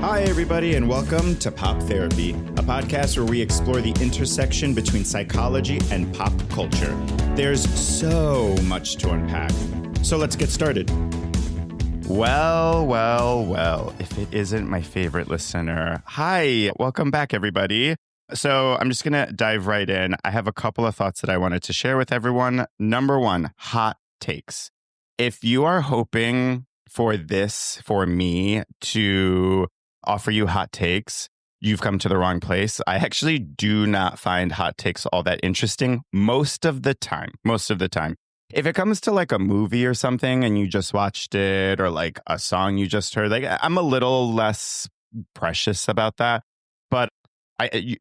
Hi, everybody, and welcome to Pop Therapy, a podcast where we explore the intersection between psychology and pop culture. There's so much to unpack, so let's get started. Well, if it isn't my favorite listener. Hi, welcome back, everybody. So I'm just going to dive right in. I have a couple of thoughts that I wanted to share with everyone. Number one, hot takes. If you are hoping for me to offer you hot takes, you've come to the wrong place. I actually do not find hot takes all that interesting most of the time. If it comes to like a movie or something and you just watched it, or like a song you just heard, like I'm a little less precious about that. But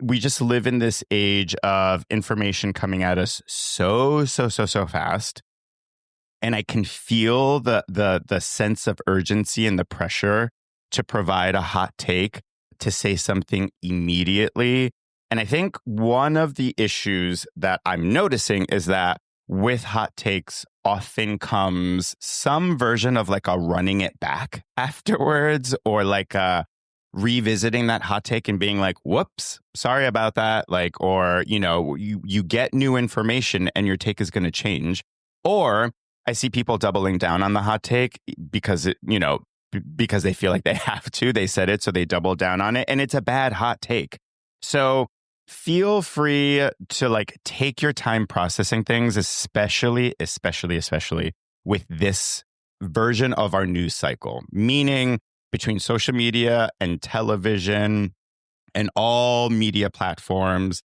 we just live in this age of information coming at us so fast. And I can feel the sense of urgency and the pressure to provide a hot take, to say something immediately. And I think one of the issues that I'm noticing is that with hot takes often comes some version of like a running it back afterwards, or like a revisiting that hot take and being like, whoops, sorry about that. Like, or, you get new information and your take is going to change. Or I see people doubling down on the hot take because because they feel like they have to. They said it, so they double down on it. And it's a bad hot take. So feel free to like take your time processing things, especially with this version of our news cycle, meaning between social media and television and all media platforms,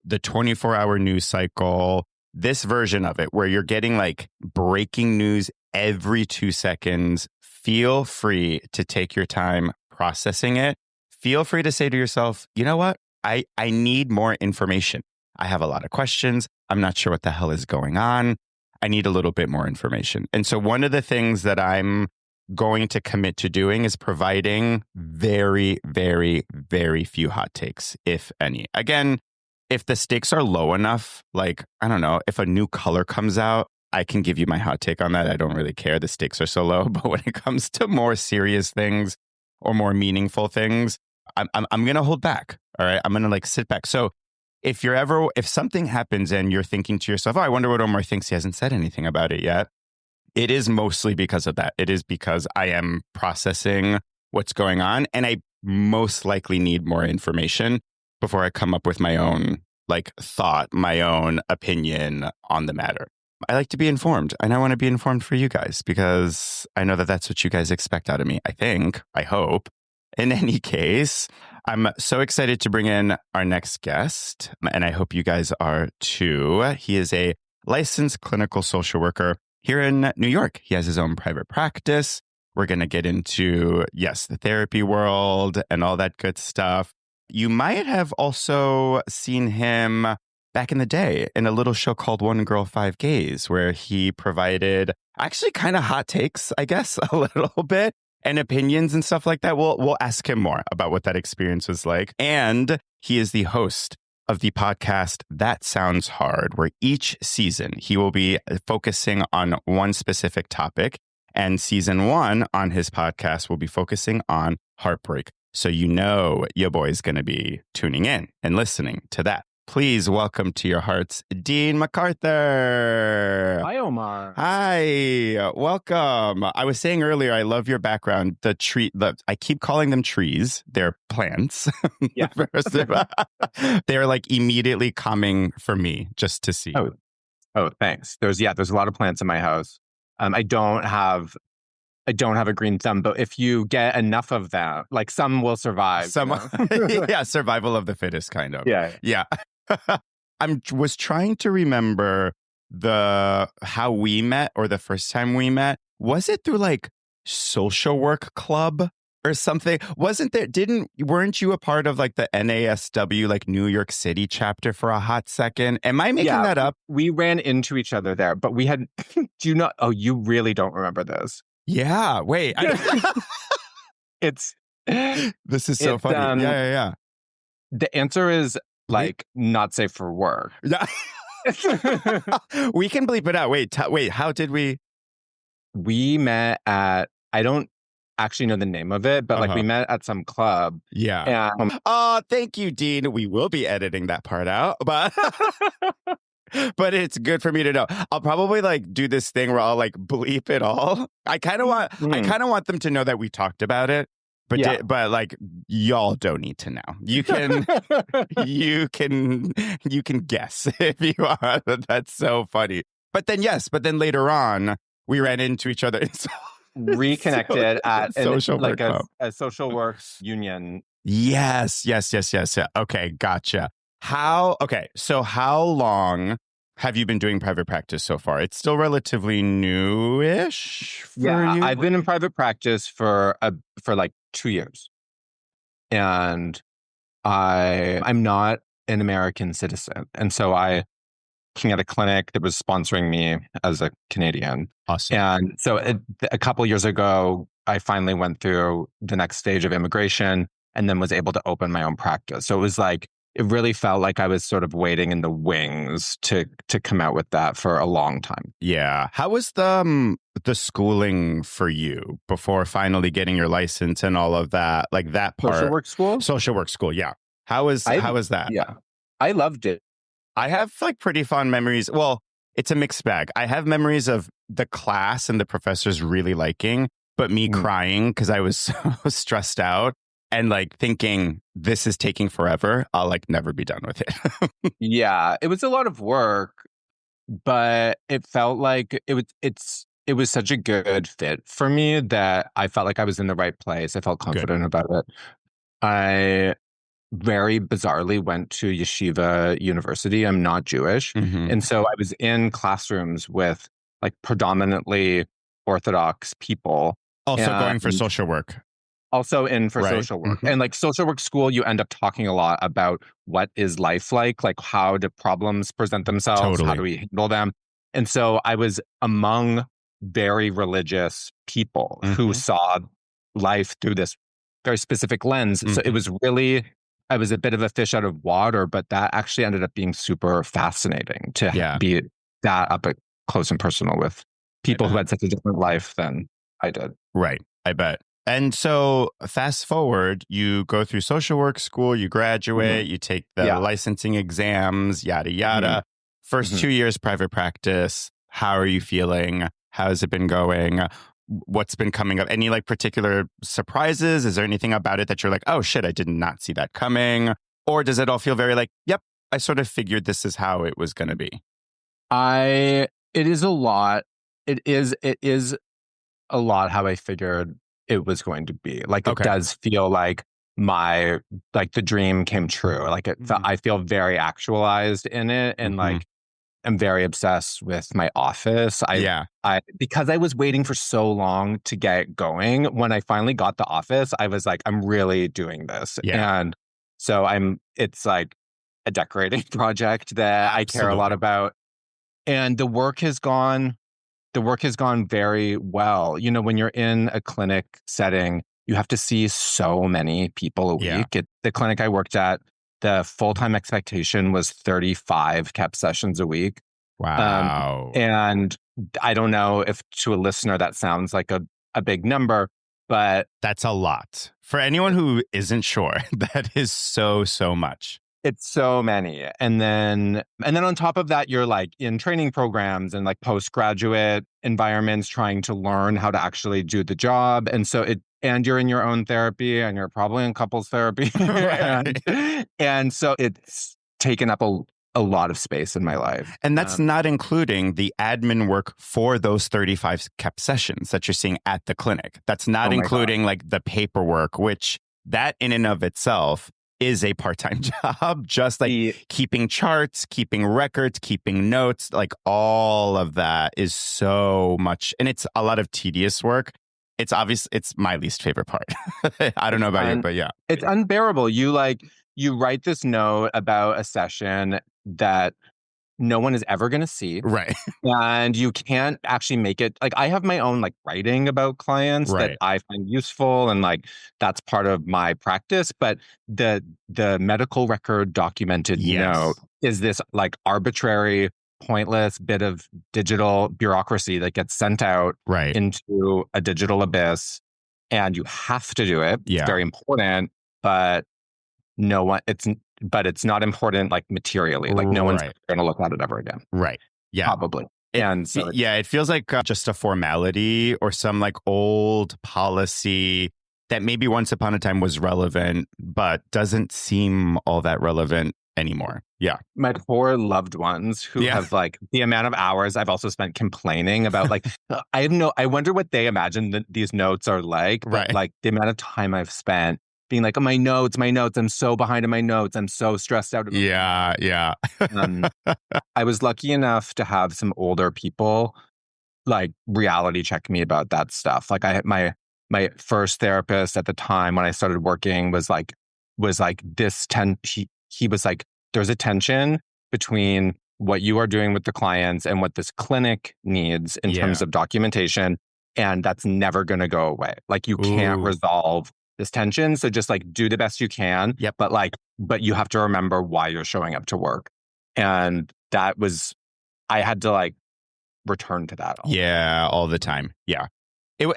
the 24-hour news cycle, this version of it where you're getting like breaking news every 2 seconds. Feel free to take your time processing it. Feel free to say to yourself, you know what? I need more information. I have a lot of questions. I'm not sure what the hell is going on. I need a little bit more information. And so one of the things that I'm going to commit to doing is providing very, very, very few hot takes, if any. Again, if the stakes are low enough, like, I don't know, if a new color comes out, I can give you my hot take on that. I don't really care. The stakes are so low. But when it comes to more serious things or more meaningful things, I'm going to hold back. All right. I'm going to like sit back. So if something happens and you're thinking to yourself, oh, I wonder what Omar thinks, he hasn't said anything about it yet. It is mostly because of that. It is because I am processing what's going on, and I most likely need more information before I come up with my own like thought, my own opinion on the matter. I like to be informed, and I want to be informed for you guys because I know that that's what you guys expect out of me. I hope. In any case, I'm so excited to bring in our next guest, and I hope you guys are too. He is a licensed clinical social worker here in New York. He has his own private practice. We're going to get into, the therapy world and all that good stuff. You might have also seen him back in the day in a little show called One Girl, Five Gays, where he provided actually kind of hot takes, I guess, a little bit, and opinions and stuff like that. We'll ask him more about what that experience was like. And he is the host of the podcast That Sounds Hard, where each season he will be focusing on one specific topic. And season 1 on his podcast will be focusing on heartbreak. So your boy's going to be tuning in and listening to that. Please welcome to your hearts, Dean McArthur. Hi, Omar. Hi, welcome. I was saying earlier, I love your background. I keep calling them trees. They're plants. Yeah. They're like immediately coming for me just to see. Oh, thanks. There's a lot of plants in my house. I don't have a green thumb, but if you get enough of them, like some will survive. Yeah, survival of the fittest, kind of. Yeah. I was trying to remember how we met, or the first time we met. Was it through like social work club or something? Weren't you a part of like the NASW, like New York City chapter for a hot second? Am I making that up? We ran into each other there, but we had, you really don't remember this. Yeah, wait. This is so funny. Yeah. The answer is like not safe for work. Yeah. We can bleep it out. Wait, how did we? We met at, actually know the name of it, but like we Uh-huh. met at some club. Yeah. And Oh, thank you, Dean. We will be editing that part out, but but it's good for me to know. I'll probably like do this thing where I'll like bleep it all. I Mhm. kind of want them to know that we talked about it, but Yeah. but like y'all don't need to know. You can you can guess if you are. That's so funny. But then later on we ran into each other in Reconnected at an social like work club. a social work union. Yes. Yeah. Okay, gotcha. Okay, so how long have you been doing private practice so far? It's still relatively newish for Yeah, you? I've been in private practice for like 2 years, and I'm not an American citizen, and so I working at a clinic that was sponsoring me as a Canadian. Awesome. And so a couple years ago, I finally went through the next stage of immigration and then was able to open my own practice. So it was like, it really felt like I was sort of waiting in the wings to come out with that for a long time. Yeah. How was the schooling for you before finally getting your license and all of that? Like that part. Social work school? Social work school, yeah. How was that? Yeah, I loved it. I have like pretty fond memories. Well, it's a mixed bag. I have memories of the class and the professors really liking, but me crying because I was so stressed out and like thinking this is taking forever. I'll like never be done with it. Yeah, it was a lot of work, but it felt like it was such a good fit for me that I felt like I was in the right place. I felt confident about it. I very bizarrely went to yeshiva university. I'm not Jewish. Mhm. And so I was in classrooms with like predominantly Orthodox people. Also going for And social work, also in for right? social work. And like social work school, you end up talking a lot about what is life like how do problems present themselves, how Totally. do we handle them. And so I was among very religious people who Mhm. saw life through this very specific lens. So it Mhm. was really, I was a bit of a fish out of water, but that actually ended up being super fascinating to Yeah. be that up close and personal with people who bet. had such a different life than I did. Right. I bet. And so fast forward, you go through social work school, you graduate, you take the Yeah. licensing exams, yada, yada. First 2 years private practice. How are you feeling? How has it been going? What's been coming up? Any like particular surprises? Is there anything about it that you're like, oh shit, I did not see that coming? Or does it all feel very like, yep, I sort of figured this is how it was going to be? It is a lot. It is a lot how I figured it was going to be. Like it Okay. does feel like the dream came true. Like I feel very actualized in it, and like I'm very obsessed with my office. Yeah. I because I was waiting for so long to get going. When I finally got the office, I was like, I'm really doing this. Yeah. And so it's like a decorating project that I care a lot Absolutely. about. And the work has gone very well. You know, when you're in a clinic setting, you have to see so many people a Yeah. week. At the clinic I worked at, the full-time expectation was 35 kept sessions a week. Wow. And I don't know if to a listener that sounds like a big number, but That's a lot. For anyone who isn't sure, that is so much. it's so many. And then on top of that, you're like in training programs and like postgraduate environments trying to learn how to actually do the job. And so and you're in your own therapy and you're probably in couples therapy. Right. and so it's taken up a lot of space in my life. And that's not including the admin work for those 35 kept sessions that you're seeing at the clinic. That's not including like the paperwork, which that in and of itself is a part-time job, just like keeping charts, keeping records, keeping notes, like all of that is so much. And it's a lot of tedious work. It's obvious. It's my least favorite part. I don't know about you, but yeah. It's unbearable. You write this note about a session that no one is ever going to see. Right. And you can't actually make it. Like I have my own like writing about clients that I find useful. And like, that's part of my practice. But the medical record documented note is this like arbitrary, pointless bit of digital bureaucracy that gets sent out into a digital abyss. and you have to do it. It's Yeah. very important, but it's not important like materially. Like no one's Right. going to look at it ever again. Right. Yeah. Probably. And so it feels like just a formality or some like old policy that maybe once upon a time was relevant, but doesn't seem all that relevant anymore. Yeah. my poor loved ones who Yeah. have like the amount of hours I've also spent complaining about like I wonder what they imagine that these notes are like, but Right. like the amount of time I've spent being like, oh, my notes, I'm so behind in my notes. I'm so stressed out about Yeah. Yeah. I was lucky enough to have some older people like reality check me about that stuff. Like I had my first therapist at the time when I started working was like he was like, there's a tension between what you are doing with the clients and what this clinic needs in terms of documentation. And that's never going to go away. Like you can't resolve this tension. So just like do the best you can. Yep. But you have to remember why you're showing up to work. And I had to like return to that. All the time. Yeah.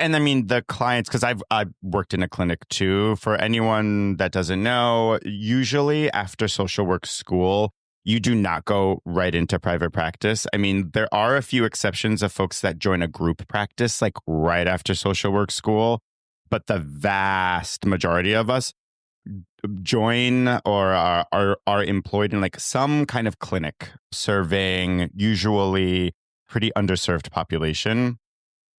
And I mean, the clients, because I've worked in a clinic too. For anyone that doesn't know, usually after social work school, you do not go right into private practice. I mean, there are a few exceptions of folks that join a group practice like right after social work school, but the vast majority of us join or are employed in like some kind of clinic serving usually pretty underserved population.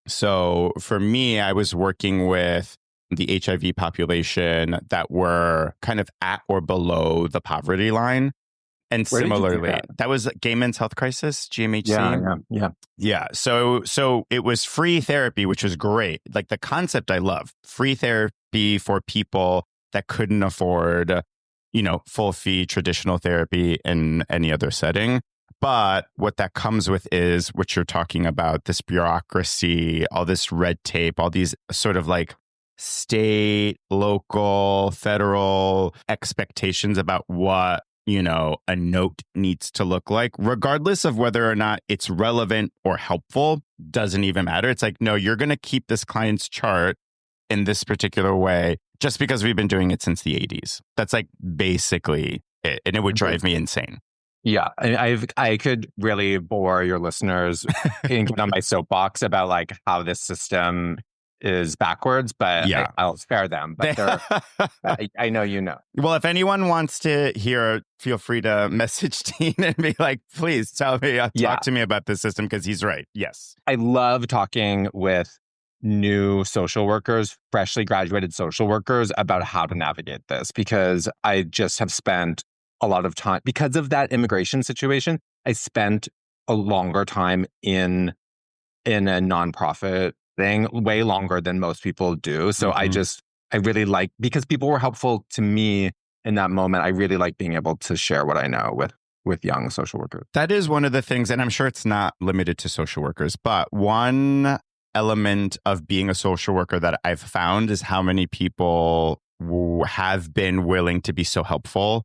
So for me, I was working with the HIV population that were kind of at or below the poverty line. And Where did you do similarly, that was Gay Men's Health Crisis, GMHC. Yeah. So it was free therapy, which was great. Like the concept I love, free therapy for people that couldn't afford, full fee traditional therapy in any other setting. But what that comes with is what you're talking about, this bureaucracy, all this red tape, all these sort of like state, local, federal expectations about what, a note needs to look like, regardless of whether or not it's relevant or helpful, doesn't even matter. It's like, no, you're going to keep this client's chart in this particular way just because we've been doing it since the 80s. That's like basically it. And it would drive me insane. Yeah, I could really bore your listeners and get on my soapbox about like how this system is backwards, but yeah. I'll spare them. But I know you know. Well, if anyone wants to hear, feel free to message Dean and be like, please tell me, talk to me about this system because he's right. Yes. I love talking with new social workers, freshly graduated social workers about how to navigate this because I just have spent a lot of time because of that immigration situation. I spent a longer time in a nonprofit thing, way longer than most people do. So I really like, because people were helpful to me in that moment. I really like being able to share what I know with young social workers. That is one of the things, and I'm sure it's not limited to social workers, but one element of being a social worker that I've found is how many people have been willing to be so helpful.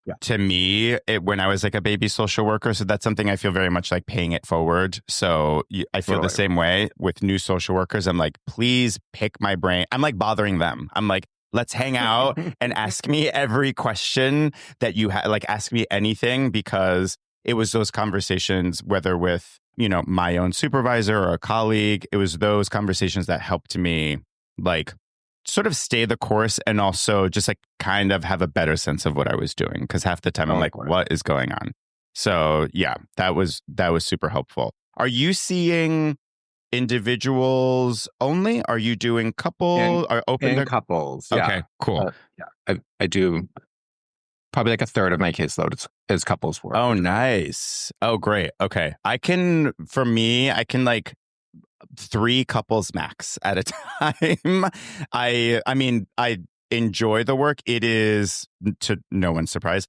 Yeah. To me, when I was like a baby social worker. So that's something I feel very much like paying it forward. So I feel the same way with new social workers. I'm like, please pick my brain. I'm like bothering them. I'm like, let's hang out and ask me every question that you have. Like ask me anything, because it was those conversations, whether with, my own supervisor or a colleague, it was those conversations that helped me like sort of stay the course and also just like kind of have a better sense of what I was doing. Because half the time I'm like, what is going on? So yeah, that was super helpful. Are you seeing individuals only? Are you doing couple or open to couples? Yeah. Okay, cool. I do probably like a third of my caseload is couples work. Oh, nice. Oh, great. Okay. I can like 3 couples max at a time. I mean, I enjoy the work. It is, to no one's surprise,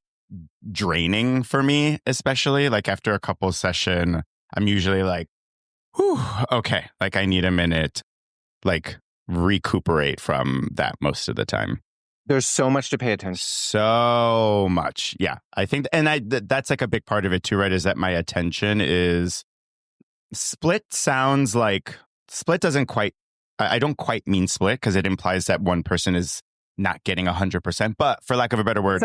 draining for me, especially like after a couples session. I'm usually like, whew, okay, like I need a minute, like recuperate from that most of the time. There's so much to pay attention. So much. Yeah. I think, and that's like a big part of it too, right? Is that my attention is split. Split doesn't quite I don't quite mean split because it implies that one person is not getting 100%, but for lack of a better word,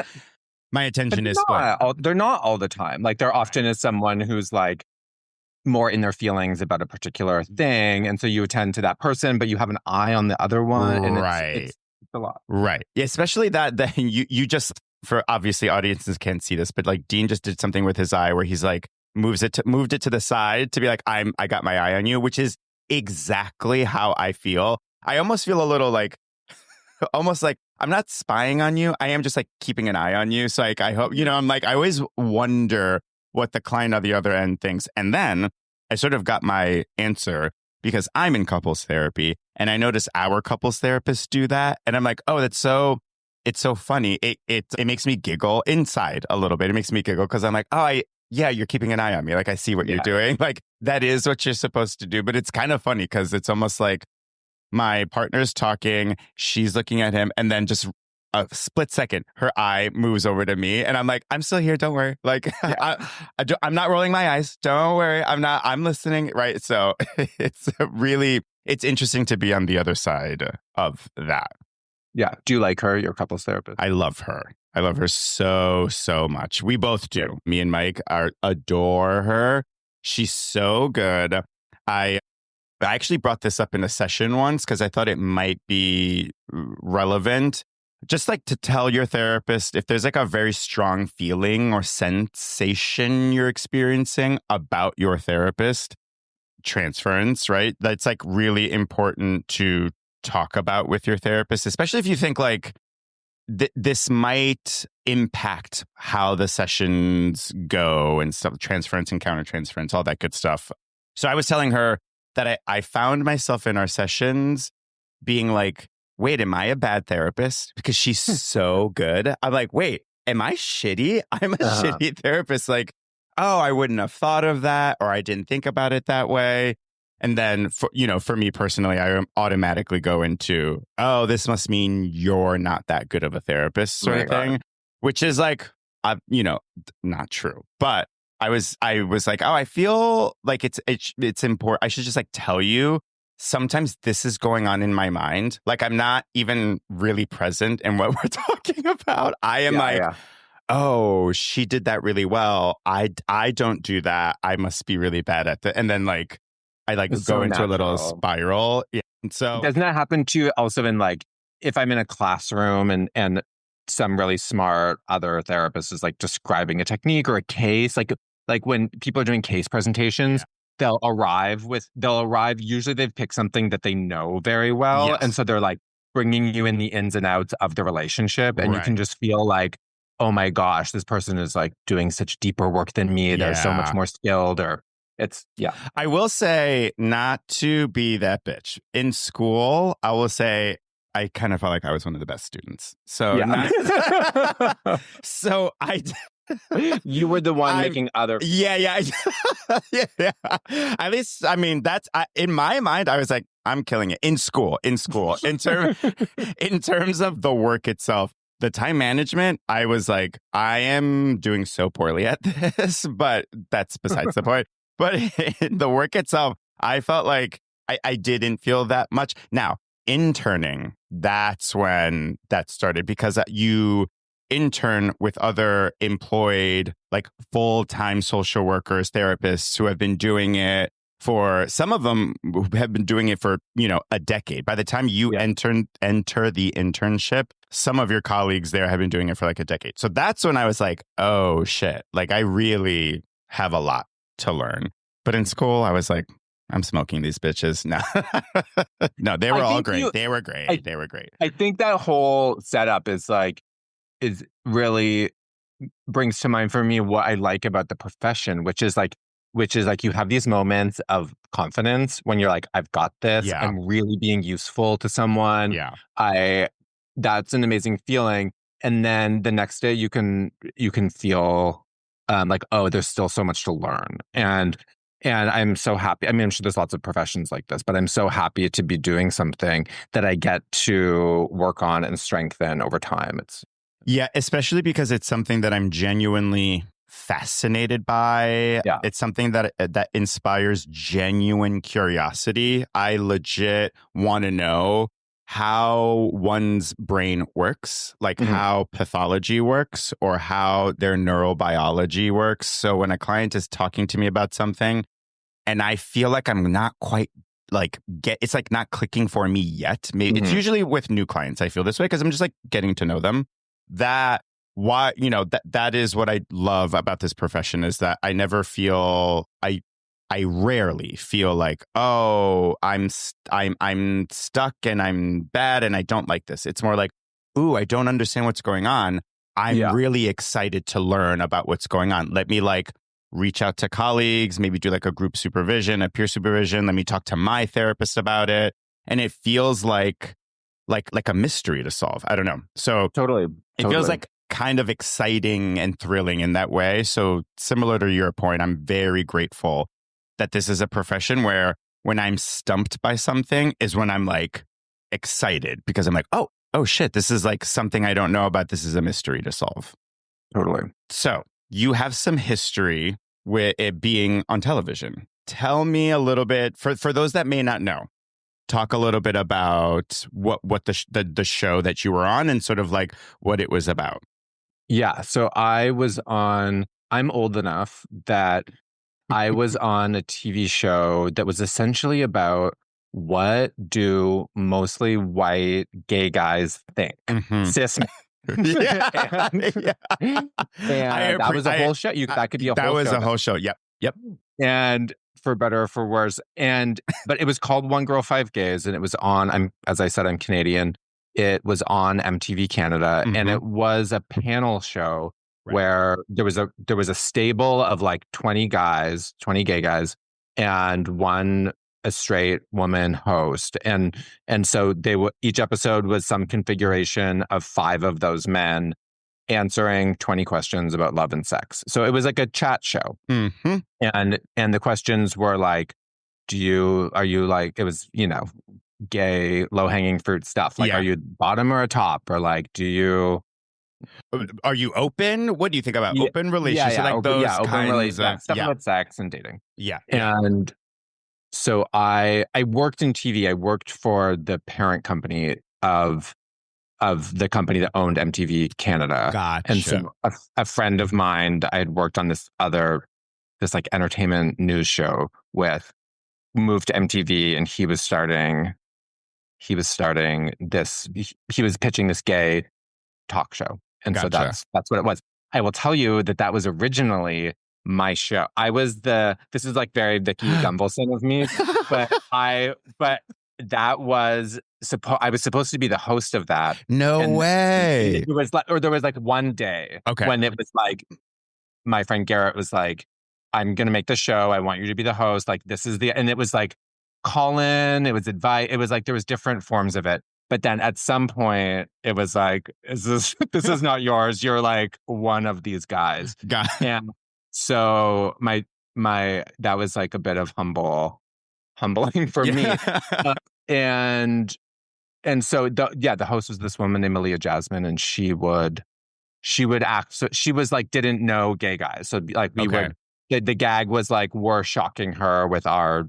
my attention is split. They're not all the time. Like there often is someone who's like more in their feelings about a particular thing. And so you attend to that person, but you have an eye on the other one. And it's a lot. Right. Yeah, especially that you just, for obviously audiences can't see this, but like Dean just did something with his eye where he's like moved it to the side to be like, I got my eye on you, which is exactly how I feel. I almost feel a little like, almost like I'm not spying on you. I am just like keeping an eye on you. So like, I hope, I'm like, I always wonder what the client on the other end thinks. And then I sort of got my answer because I'm in couples therapy and I notice our couples therapists do that. And I'm like, oh, it's so funny. It makes me giggle inside a little bit. It makes me giggle because I'm like, oh, yeah, you're keeping an eye on me. Like I see what you're doing. Like that is what you're supposed to do. But it's kind of funny because it's almost like my partner's talking, she's looking at him, and then just a split second, her eye moves over to me, and I'm like, I'm still here. Don't worry. Like, I'm not rolling my eyes. Don't worry. I'm listening. Right. So it's interesting to be on the other side of that. Yeah. Do you like her, your couples therapist? I love her. I love her so, so much. We both do. Me and Mike adore her. She's so good. I actually brought this up in a session once because I thought it might be relevant. Just like to tell your therapist if there's like a very strong feeling or sensation you're experiencing about your therapist, transference, right? That's like really important to talk about with your therapist, especially if you think like this might impact how the sessions go and stuff, transference and countertransference, all that good stuff. So I was telling her that I found myself in our sessions being like, wait, am I a bad therapist? Because she's so good. I'm like, wait, am I shitty? I'm a shitty therapist. Like, oh, I wouldn't have thought of that, or I didn't think about it that way. And then, for me personally, I automatically go into, oh, this must mean you're not that good of a therapist sort of thing, which is like, not true. But I was like, oh, I feel like it's important. I should just like tell you, sometimes this is going on in my mind. Like I'm not even really present in what we're talking about. I am oh, she did that really well. I don't do that. I must be really bad at that. And then like, I like it's go so into a little spiral. Yeah. And so doesn't that happen to you also in like, if I'm in a classroom and some really smart other therapist is like describing a technique or a case, like when people are doing case presentations, they'll arrive, usually they've picked something that they know very well. Yes. And so they're like bringing you in the ins and outs of the relationship. And you can just feel like, oh my gosh, this person is like doing such deeper work than me. They're so much more skilled I will say, not to be that bitch. In school, I will say, I kind of felt like I was one of the best students. So, so you were the one making other. Yeah. At least, I mean, that's in my mind. I was like, I'm killing it in school. In terms of the work itself, the time management, I was like, I am doing so poorly at this, but that's besides the point. But in the work itself, I felt like I didn't feel that much. Now, interning, that's when that started, because you intern with other employed, like full-time social workers, therapists who have been doing it for, some of them have been doing it for, a decade. By the time you enter the internship, some of your colleagues there have been doing it for like a decade. So that's when I was like, oh shit, like I really have a lot to learn. But in school, I was like, I'm smoking these bitches. No, they were all great. They were great. I think that whole setup is really brings to mind for me what I like about the profession, which is like you have these moments of confidence when you're like, I've got this. Yeah. I'm really being useful to someone. Yeah. That's an amazing feeling. And then the next day you can feel like, oh, there's still so much to learn. And I'm so happy. I mean, I'm sure there's lots of professions like this, but I'm so happy to be doing something that I get to work on and strengthen over time. Yeah, especially because it's something that I'm genuinely fascinated by. Yeah. It's something that inspires genuine curiosity. I legit want to know how one's brain works, like how pathology works or how their neurobiology works. So when a client is talking to me about something and I feel like I'm not quite like it's like not clicking for me yet. Maybe it's usually with new clients. I feel this way because I'm just like getting to know them. That is what I love about this profession is that I never feel I rarely feel like, oh, I'm stuck and I'm bad and I don't like this. It's more like, ooh, I don't understand what's going on. I'm really excited to learn about what's going on. Let me like reach out to colleagues, maybe do like a group supervision, a peer supervision. Let me talk to my therapist about it. And it feels like a mystery to solve. I don't know. So Totally. It feels like kind of exciting and thrilling in that way. So similar to your point, I'm very grateful that this is a profession where when I'm stumped by something is when I'm like excited because I'm like, oh shit, this is like something I don't know about. This is a mystery to solve. Totally. So you have some history with it being on television. Tell me a little bit, for those that may not know, talk a little bit about what the show that you were on and sort of like what it was about. Yeah. So I'm old enough that I was on a TV show that was essentially about what do mostly white gay guys think? Cis men. Yeah. And that was a whole show. That could be a whole show. That was a whole show. Yep. And for better or for worse. But it was called One Girl, Five Gays, and it was on, as I said, I'm Canadian. It was on MTV Canada, and it was a panel show where there was a stable of like 20 gay guys, and a straight woman host, and so each episode was some configuration of 5 of those men answering 20 questions about love and sex. So it was like a chat show, and the questions were like, are you like, it was gay low hanging fruit stuff, like are you bottom or a top, or like are you open? What do you think about open relationships? Like open, those open kinds of stuff about sex and dating. And so I worked in TV. I worked for the parent company of the company that owned MTV Canada. Gotcha. And so a friend of mine I had worked on this like entertainment news show with moved to MTV, and he was pitching this gay talk show. And so that's what it was. I will tell you that was originally my show. This is like very Vicky Gunvalson of me, but that was I was supposed to be the host of that. No way. It was like, or there was like one day when it was like, my friend Garrett was like, I'm going to make the show. I want you to be the host. Like, and it was like call in, it was advice. It was like, there was different forms of it. But then at some point it was like, this is not yours. You're like one of these guys. And so that was like a bit of humbling for me. And so the host was this woman named Malia Jasmine, and she would act. So she was like, didn't know gay guys. So like the gag was like, we're shocking her with our,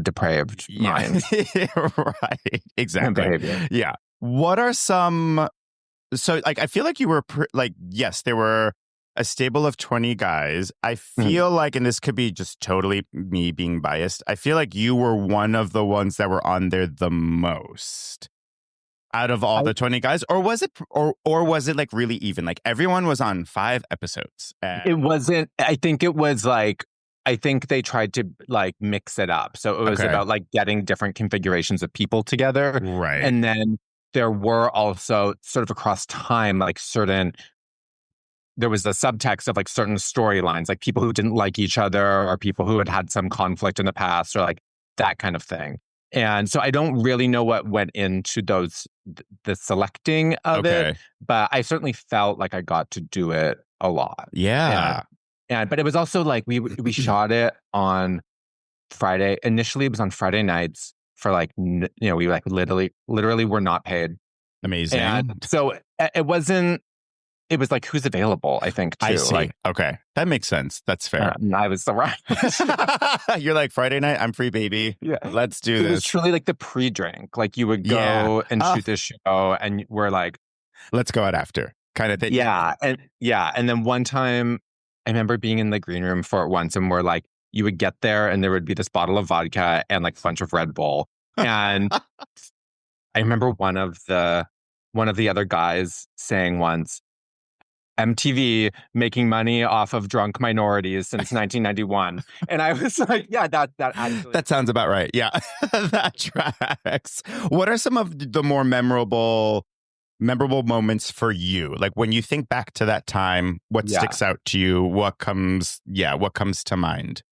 depraved minds. Right. Exactly. Behavior. Yeah. What are some, so like, I feel like you were yes, there were a stable of 20 guys. I feel like, and this could be just totally me being biased, I feel like you were one of the ones that were on there the most out of all the 20 guys, or was it like really even? Like everyone was on 5 episodes. It wasn't. I think it was like, I think they tried to like mix it up. So it was about like getting different configurations of people together. Right. And then there were also sort of across time, like there was a subtext of like certain storylines, like people who didn't like each other or people who had some conflict in the past or like that kind of thing. And so I don't really know what went into the selecting of it, but I certainly felt like I got to do it a lot. Yeah. But it was also like we shot it on Friday. Initially, it was on Friday nights for like, we like literally were not paid. Amazing. And so it wasn't it was like who's available, I think, I too. see. Like, Okay. That makes sense. That's fair. and I was right. You're like, Friday night, I'm free, baby. Yeah. Let's do It was this. truly like the pre-drink. Like you would Yeah. go and shoot this show and we're like, Let's go out after kind of thing. yeah. And then one time I remember being in the green room for it once and we're like, you would get there and there would be this bottle of vodka and like a bunch of Red Bull. And I remember one of the other guys saying once, MTV making money off of drunk minorities since 1991. And I was like, yeah, that actually. That sounds about right. Yeah. That tracks. What are some of the more memorable moments for you? Like when you think back to that time, what sticks out to you? What comes to mind?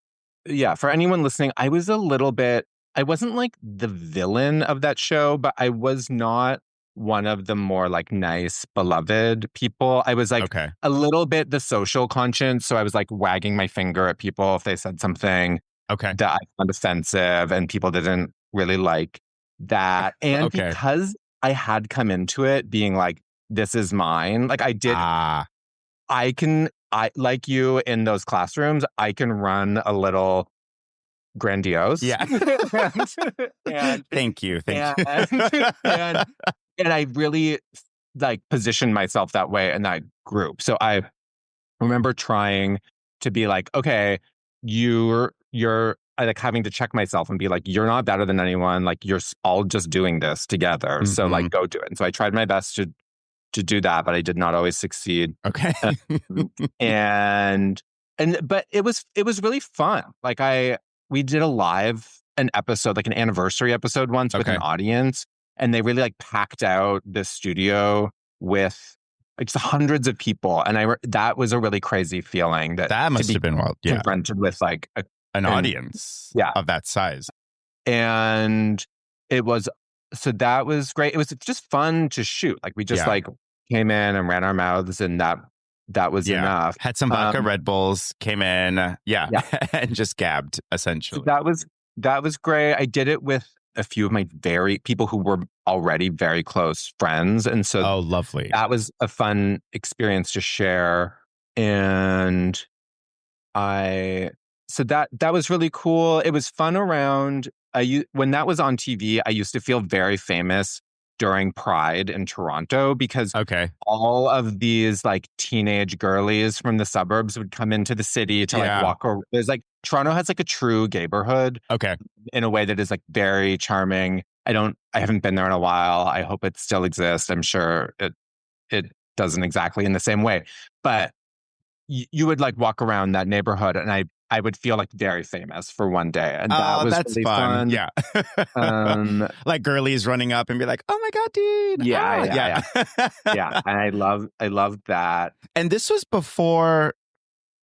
Yeah, for anyone listening, I wasn't like the villain of that show, but I was not one of the more like nice, beloved people. I was like a little bit the social conscience. So I was like wagging my finger at people if they said something that I found offensive and people didn't really like that. And because I had come into it being like, this is mine, like I like you in those classrooms, I can run a little grandiose. Yeah. and thank you. And I really like positioned myself that way in that group. So I remember trying to be like, okay, I like having to check myself and be like, you're not better than anyone. Like you're all just doing this together. So like go do it. And so I tried my best to do that, but I did not always succeed. Okay. But it was really fun. Like we did an episode, like an anniversary episode once with an audience, and they really like packed out the studio with like just hundreds of people. And that was a really crazy feeling that must have been wild. Yeah. Confronted with like an audience of that size. And that was great. It was just fun to shoot. Like we just like came in and ran our mouths and that was enough. Had some vodka Red Bulls, came in, and just gabbed essentially. So that was great. I did it with a few of my people who were already very close friends. And so lovely. That was a fun experience to share. And so that was really cool. It was fun around, when that was on TV, I used to feel very famous during Pride in Toronto because all of these like teenage girlies from the suburbs would come into the city to like walk over. There's like, Toronto has like a true neighborhood in a way that is like very charming. I haven't been there in a while. I hope it still exists. I'm sure it doesn't exactly in the same way, but you would like walk around that neighborhood and I would feel like very famous for one day. And that's really fun. Yeah. Like girlies running up and be like, oh my God, dude. Yeah. And I love that. And this was before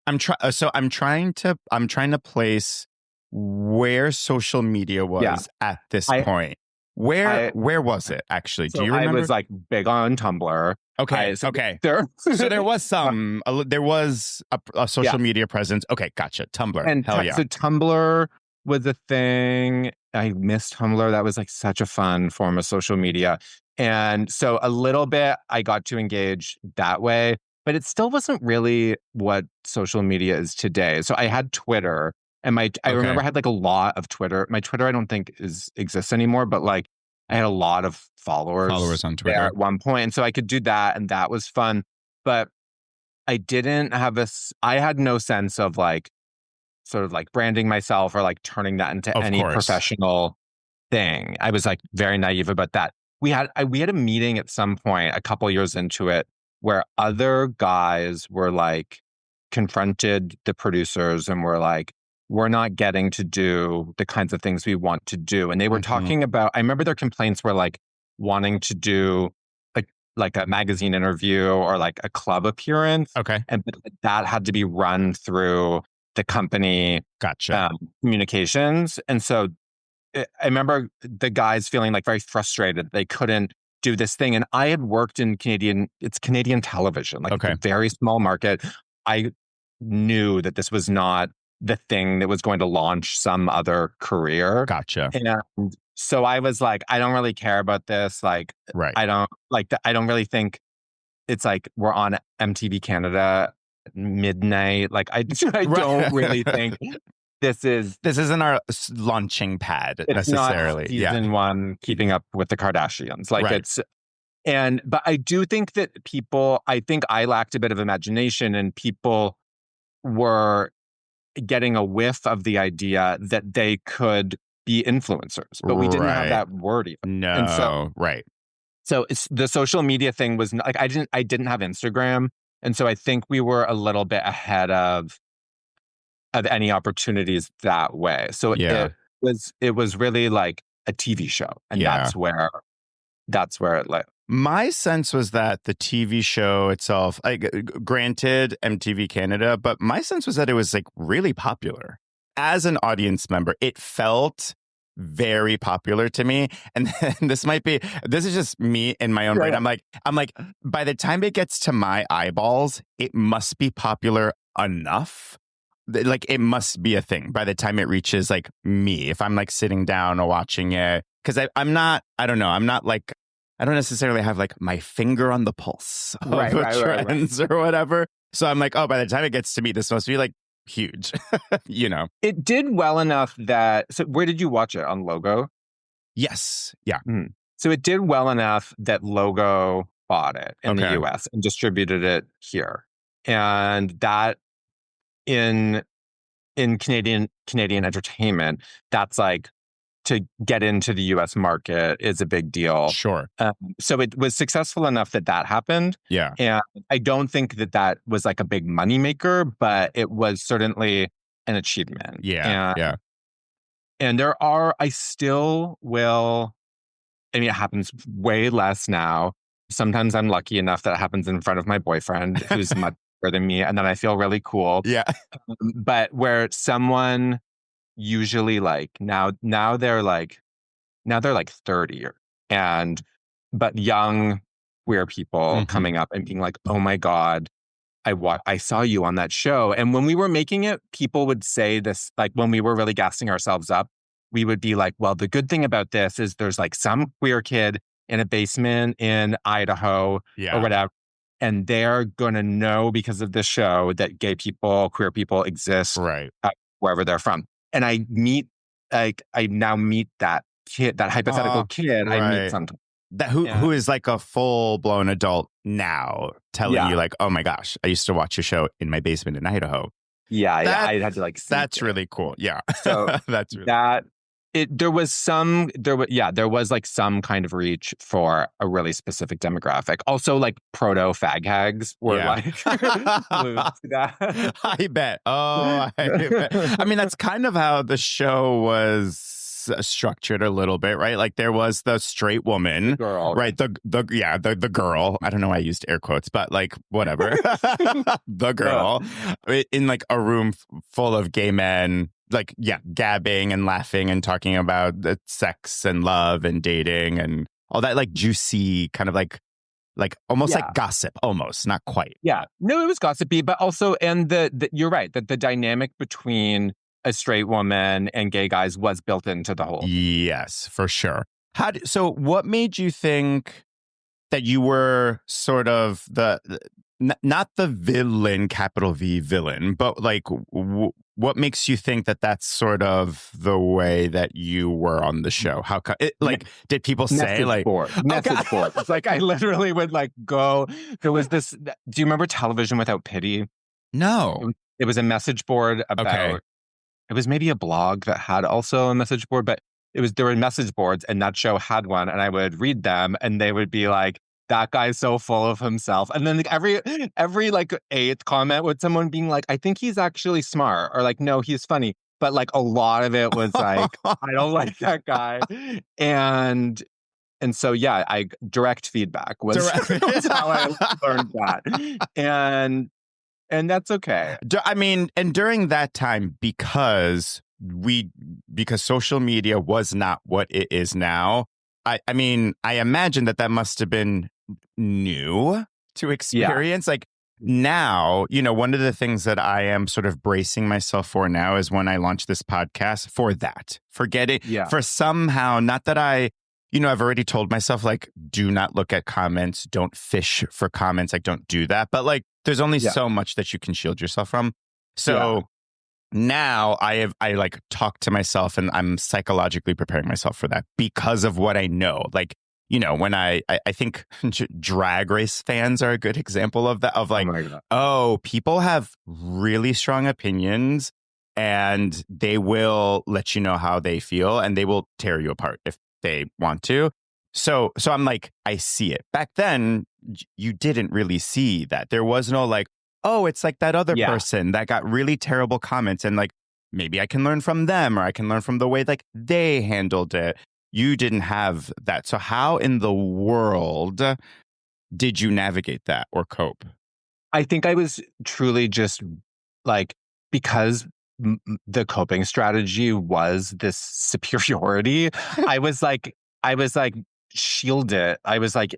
I'm trying to place where social media was at this point. Where was it actually? Do you remember? I was like big on Tumblr. Okay. So there was a social media presence. Okay, gotcha. Tumblr. And hell yeah. So Tumblr was a thing. I miss Tumblr. That was like such a fun form of social media. And so a little bit I got to engage that way, but it still wasn't really what social media is today. So I had Twitter. And I remember I had like a lot of Twitter. My Twitter, I don't think exists anymore, but like I had a lot of followers on Twitter at one point. And so I could do that and that was fun. But I didn't have I had no sense of like sort of like branding myself or like turning that into any professional thing. I was like very naive about that. We had a meeting at some point a couple years into it where other guys were like confronted the producers and were like, we're not getting to do the kinds of things we want to do. And they were talking about, I remember their complaints were like wanting to do like a magazine interview or like a club appearance. And that had to be run through the company communications. And so I remember the guys feeling like very frustrated. They couldn't do this thing. And I had worked in Canadian television, like it's a very small market. I knew that this was not the thing that was going to launch some other career. Gotcha. And so I was like, I don't really care about this. Like, I don't really think it's like we're on MTV Canada midnight. Like I don't really think this isn't our launching pad it's necessarily. not season one Keeping Up with the Kardashians. Like Right. but I do think that I think I lacked a bit of imagination, and people were getting a whiff of the idea that they could be influencers, but we didn't have that word even. No, and so, right. So the social media thing was like, I didn't have Instagram. And so I think we were a little bit ahead of any opportunities that way. So it was really like a TV show. And that's where it led. My sense was that the TV show itself, like, granted MTV Canada, but my sense was that it was like really popular. As an audience member, it felt very popular to me. And this is just me in my own brain. I'm like, by the time it gets to my eyeballs, it must be popular enough. Like, it must be a thing by the time it reaches like me, if I'm like sitting down or watching it. Because I don't necessarily have like my finger on the pulse of trends or whatever. So I'm like, oh, by the time it gets to me, this must be like huge, you know. It did well enough that, so where did you watch it? On Logo? Yes. Yeah. Mm. So it did well enough that Logo bought it in the US and distributed it here. And that in Canadian entertainment, that's like, to get into the US market is a big deal. Sure. So it was successful enough that happened. Yeah. And I don't think that was like a big moneymaker, but it was certainly an achievement. Yeah. And I still will, I mean, it happens way less now. Sometimes I'm lucky enough that it happens in front of my boyfriend, who's much better than me. And then I feel really cool. Yeah. But where someone, usually like now they're like 30, but young queer people coming up and being like, oh my God, I saw you on that show. And when we were making it, people would say this, like when we were really gassing ourselves up, we would be like, well, the good thing about this is there's like some queer kid in a basement in Idaho or whatever, and they're gonna know because of this show that gay people, queer people exist wherever they're from. And I now meet that kid, that hypothetical kid. I meet sometimes. Who is like a full-blown adult now, telling you like, oh my gosh, I used to watch your show in my basement in Idaho. I had to like see that's really cool. Yeah. So that's really there was like some kind of reach for a really specific demographic. Also, like proto fag hags were like I bet. Oh, I bet. I mean, that's kind of how the show was structured a little bit, right? Like there was the straight woman, the girl, right? The girl. I don't know why I used air quotes, but like whatever. The girl in like a room full of gay men, like gabbing and laughing and talking about sex and love and dating and all that, like juicy kind of like almost like gossip, almost, not quite. Yeah, no, it was gossipy, but also, and you're right that the dynamic between a straight woman and gay guys was built into the whole. Yes, for sure. So what made you think that you were sort of not the villain, capital V villain, but like what makes you think that that's sort of the way that you were on the show? How did people say message board? It's like I literally would like go. There was this. Do you remember Television Without Pity? No. It was a message board about. It was maybe a blog that had also a message board, but there were message boards, and that show had one, and I would read them, and they would be like, that guy's so full of himself. And then like every like eighth comment with someone being like, I think he's actually smart, or like, no, he's funny. But like a lot of it was like, I don't like that guy. And so, direct feedback was how I learned that. And that's okay. I mean, and during that time, because social media was not what it is now, I mean, I imagine that must have been new to experience. Like now, you know, one of the things that I am sort of bracing myself for now is when I launch this podcast for somehow, not that I I've already told myself, like, do not look at comments, don't fish for comments, like, don't do that. But like, there's only Yeah. so much that you can shield yourself from. Yeah. So now I like talk to myself, and I'm psychologically preparing myself for that because of what I know. Like, when I think drag race fans are a good example of that, of like, Oh my God. oh, people have really strong opinions and they will let you know how they feel and they will tear you apart if they want to. So I'm like, I see it. Back then, you didn't really see that. There was no like, oh, it's like that other Yeah. person that got really terrible comments, and like, maybe I can learn from them, or I can learn from the way like they handled it. You didn't have that. So how in the world did you navigate that or cope? I think I was truly just like, because the coping strategy was this superiority, I was like, shield it. I was like,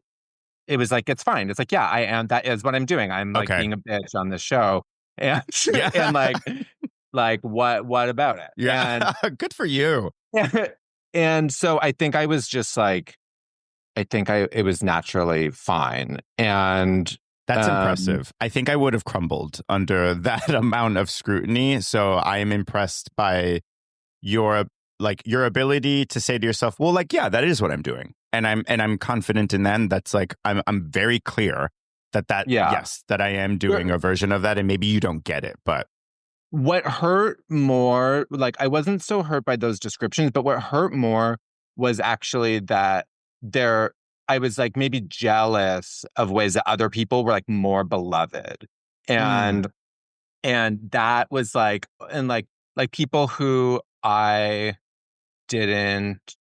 it was like, it's fine. It's like, yeah, I am. That is what I'm doing. I'm like Okay. being a bitch on the show. And, Yeah. and like, what about it? Yeah. Good for you. And so I think I was just like, it was naturally fine. And that's impressive. I think I would have crumbled under that amount of scrutiny. So I am impressed by your ability to say to yourself, well, like, yeah, that is what I'm doing. And I'm confident in that. And that's like, I'm very clear that yeah. yes, that I am doing a version of that. And maybe you don't get it, but what hurt more, like, I wasn't so hurt by those descriptions, but what hurt more was actually that I was like maybe jealous of ways that other people were like more beloved. And that was like, and like people who I didn't,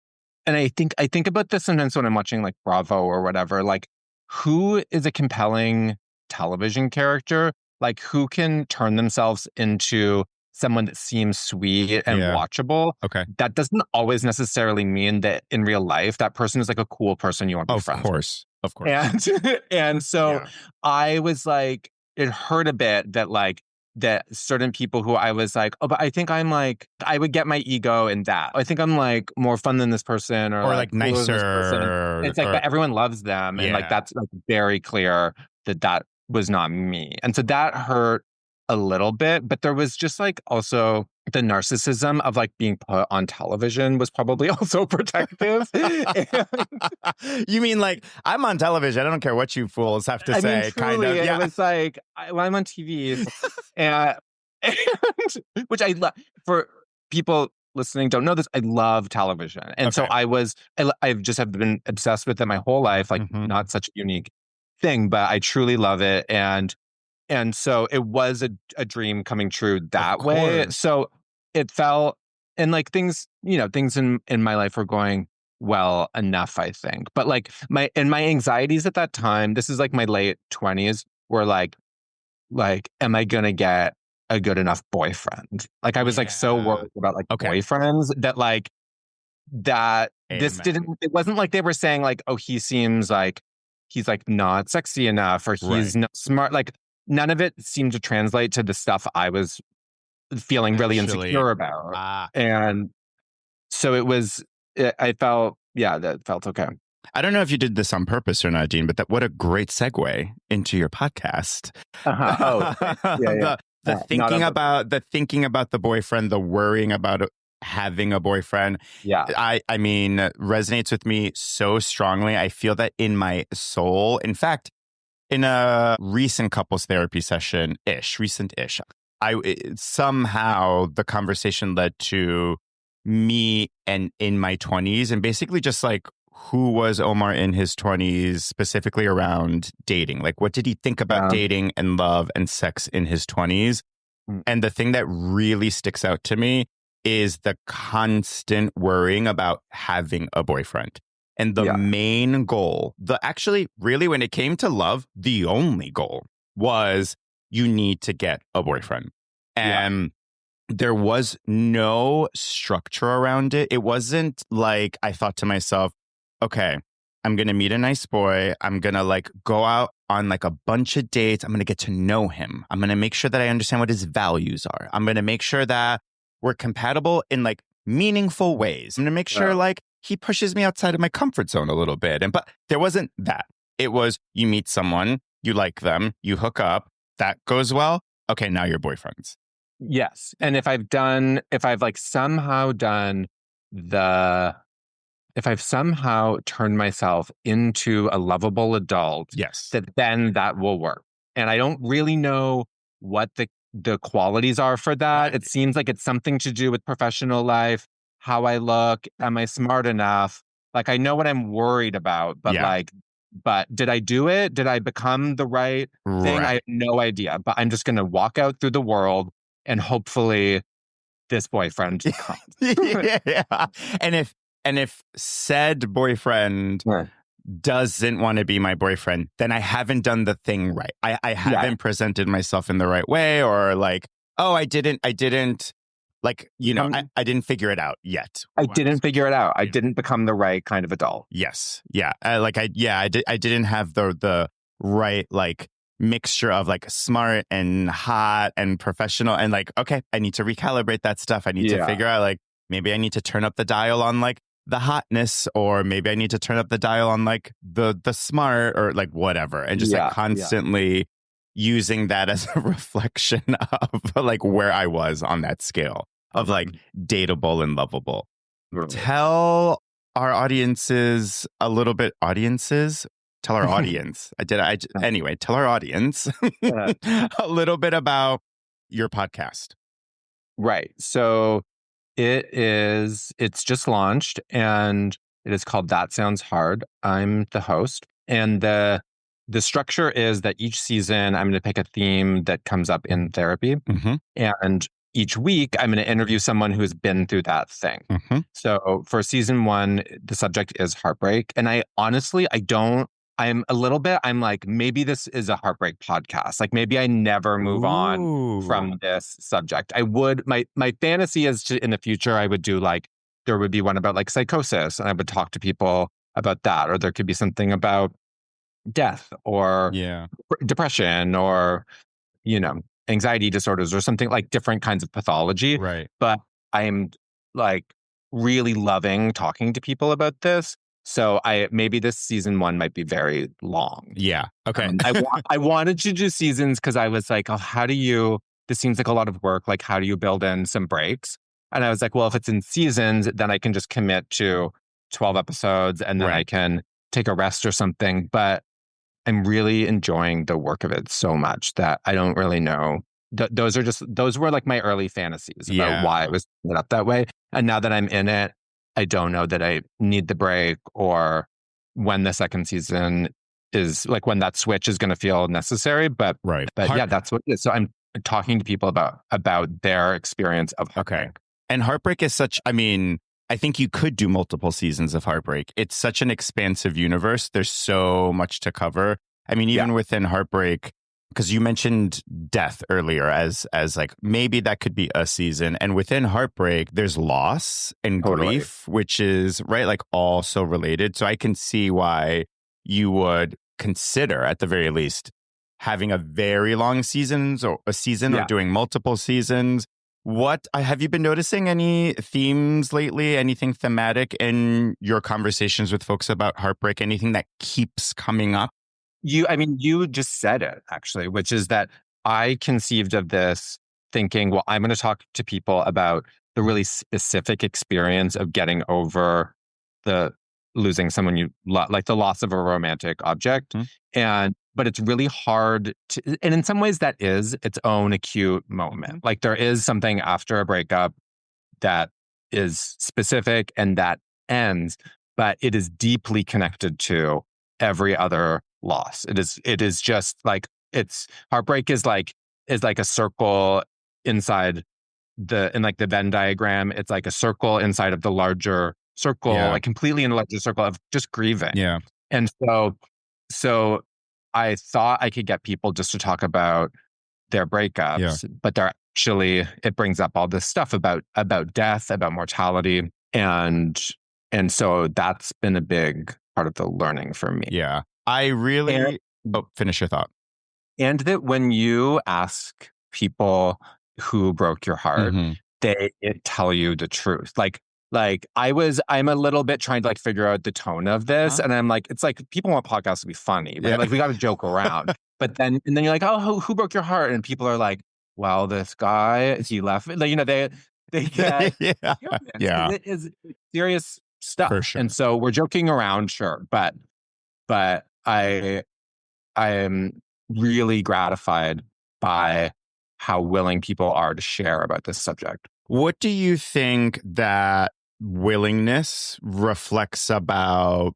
and I think about this sometimes when I'm watching like Bravo or whatever, like, who is a compelling television character? Like, who can turn themselves into someone that seems sweet and watchable? Okay. That doesn't always necessarily mean that in real life, that person is like a cool person you want to be friends with. Of course. And so I was like, it hurt a bit that like, that certain people who I was like, oh, but I think I'm like, I would get my ego in that. I think I'm like more fun than this person, or like nicer. It's like, but everyone loves them. And like, that's like very clear that was not me. And so that hurt a little bit, but there was just like also the narcissism of like being put on television was probably also protective. You mean like, I'm on television, I don't care what you fools have to say. Mean, truly, kind of. Yeah. It was like, I'm on TV, and which I love. For people listening don't know this, I love television, and so I've just have been obsessed with it my whole life. Like, not such a unique thing, but I truly love it, and so it was a dream coming true that way. So it felt, and like things in my life were going well enough, I think. But like my anxieties at that time, this is like my late 20s, were like, am I gonna get a good enough boyfriend? Like, I was like so worried about like boyfriends that like that this didn't, it wasn't like they were saying like, oh, he seems like he's like not sexy enough, or he's not smart. Like, none of it seemed to translate to the stuff I was feeling really insecure about. And so I felt, that felt okay. I don't know if you did this on purpose or not, Dean, but what a great segue into your podcast. The thinking about the boyfriend, the worrying about having a boyfriend. Yeah. I mean, resonates with me so strongly. I feel that in my soul. In fact, in a recent couples therapy session, recent-ish, somehow the conversation led to me and in my 20s, and basically just like, who was Omar in his 20s, specifically around dating? Like, what did he think about dating and love and sex in his 20s? And the thing that really sticks out to me is the constant worrying about having a boyfriend. And the main goal, really, when it came to love, the only goal was, you need to get a boyfriend. And there was no structure around it. It wasn't like I thought to myself, okay, I'm going to meet a nice boy. I'm going to like go out on like a bunch of dates. I'm going to get to know him. I'm going to make sure that I understand what his values are. I'm going to make sure that we're compatible in like meaningful ways. I'm going to make sure like he pushes me outside of my comfort zone a little bit. But there wasn't that. It was you meet someone, you like them, you hook up, that goes well. Okay, now you're boyfriends. Yes. And if I've like somehow done the, if I've somehow turned myself into a lovable adult, Yes. then that will work. And I don't really know what the qualities are for that. Right. It seems like it's something to do with professional life, how I look, am I smart enough? Like I know what I'm worried about, but Yeah. but did I do it? Did I become the right thing? I have Right. no idea. But I'm just going to walk out through the world and hopefully this boyfriend comes. Yeah. And if said boyfriend Yeah. doesn't want to be my boyfriend, then I haven't done the thing right. I haven't presented myself in the right way, or like, oh, I didn't like, I didn't figure it out yet. I didn't figure it out. I didn't become the right kind of adult. Yes. Yeah. I didn't have the right like mixture of like smart and hot and professional, and like, okay, I need to recalibrate that stuff. I need to figure out like, maybe I need to turn up the dial on like the hotness, or maybe I need to turn up the dial on like the smart, or like whatever. And just like constantly using that as a reflection of like where I was on that scale of like dateable and lovable. Tell our audiences a little bit. Tell our audience. Anyway, tell our audience a little bit about your podcast. Right. So it's just launched and it is called That Sounds Hard. I'm the host. And the structure is that each season I'm going to pick a theme that comes up in therapy. Mm-hmm. And each week I'm going to interview someone who's been through that thing. Mm-hmm. So for season 1, the subject is heartbreak. And I'm like, maybe this is a heartbreak podcast. Like maybe I never move on from this subject. My fantasy is in the future, I would do like, there would be one about like psychosis and I would talk to people about that. Or there could be something about death or depression or, anxiety disorders or something, like different kinds of pathology. Right. But I'm like really loving talking to people about this. So maybe this season 1 might be very long. Yeah. Okay. I wanted to do seasons because I was like, oh, this seems like a lot of work. Like, how do you build in some breaks? And I was like, well, if it's in seasons, then I can just commit to 12 episodes and then I can take a rest or something. But I'm really enjoying the work of it so much that I don't really know. Those were like my early fantasies about why it was set up that way. And now that I'm in it, I don't know that I need the break or when the second season is like when that switch is going to feel necessary. But that's what it is. So I'm talking to people about their experience of heartbreak. Okay. And heartbreak is I think you could do multiple seasons of heartbreak. It's such an expansive universe. There's so much to cover. I mean, even within heartbreak, because you mentioned death earlier as like maybe that could be a season. And within heartbreak, there's loss and grief, which is like all so related. So I can see why you would consider at the very least having a very long seasons or a season or doing multiple seasons. What have you been noticing any themes lately? Anything thematic in your conversations with folks about heartbreak? Anything that keeps coming up? You just said it actually, which is that I conceived of this thinking, well, I'm going to talk to people about the really specific experience of getting over the losing someone you love, like the loss of a romantic object. But it's really hard to, and in some ways that is its own acute moment. Like there is something after a breakup that is specific and that ends, but it is deeply connected to every other loss. It is just like heartbreak is like a circle inside in like the Venn diagram. It's like a circle inside of the larger circle, like completely in the larger circle of just grieving. Yeah. And so I thought I could get people just to talk about their breakups, but it brings up all this stuff about death, about mortality. And so that's been a big part of the learning for me. Yeah. I really, finish your thought. And that when you ask people who broke your heart, they tell you the truth. Like Like I'm a little bit trying to like figure out the tone of this. Huh? And I'm like, it's like people want podcasts to be funny, right? Yeah. Like we got to joke around. And then you're like, oh, who broke your heart? And people are like, well, this guy, he left. Like, they get Yeah. serious Yeah. because it is serious For stuff. sure. And so we're joking around, sure. But I am really gratified by how willing people are to share about this subject. What do you think that willingness reflects about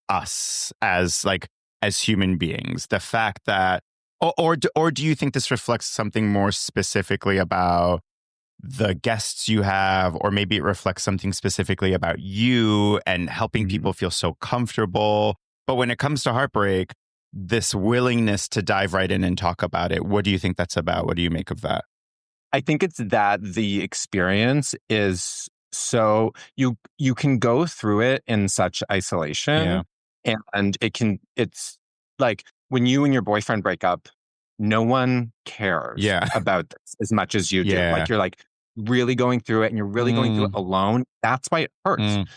us as human beings? The fact that, or do you think this reflects something more specifically about the guests you have, or maybe it reflects something specifically about you and helping people feel so comfortable? But when it comes to heartbreak, this willingness to dive right in and talk about it, what do you think that's about? What do you make of that? I think it's that the experience is so you can go through it in such Yeah. isolation, and it's like when you and your boyfriend break up, no one cares Yeah. about this as much as you do. Yeah. Like you're like really going through it and you're really going through it Mm, alone. That's why it hurts. mm,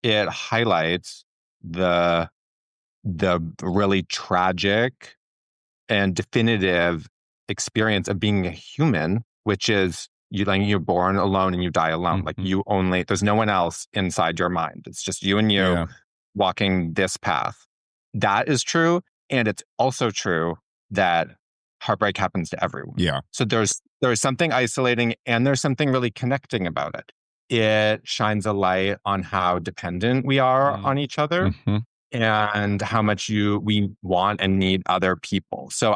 It highlights the the really tragic and definitive experience of being a human, which is you're born alone and you die alone. Like mhm. there's no one else inside your mind. It's just you and you Yeah. walking this path. That is true. And it's also true that heartbreak happens to everyone. Yeah. So there's something isolating and there's something really connecting about it. It shines a light on how dependent we are Mm, on each other mhm. and how much we want and need other people. So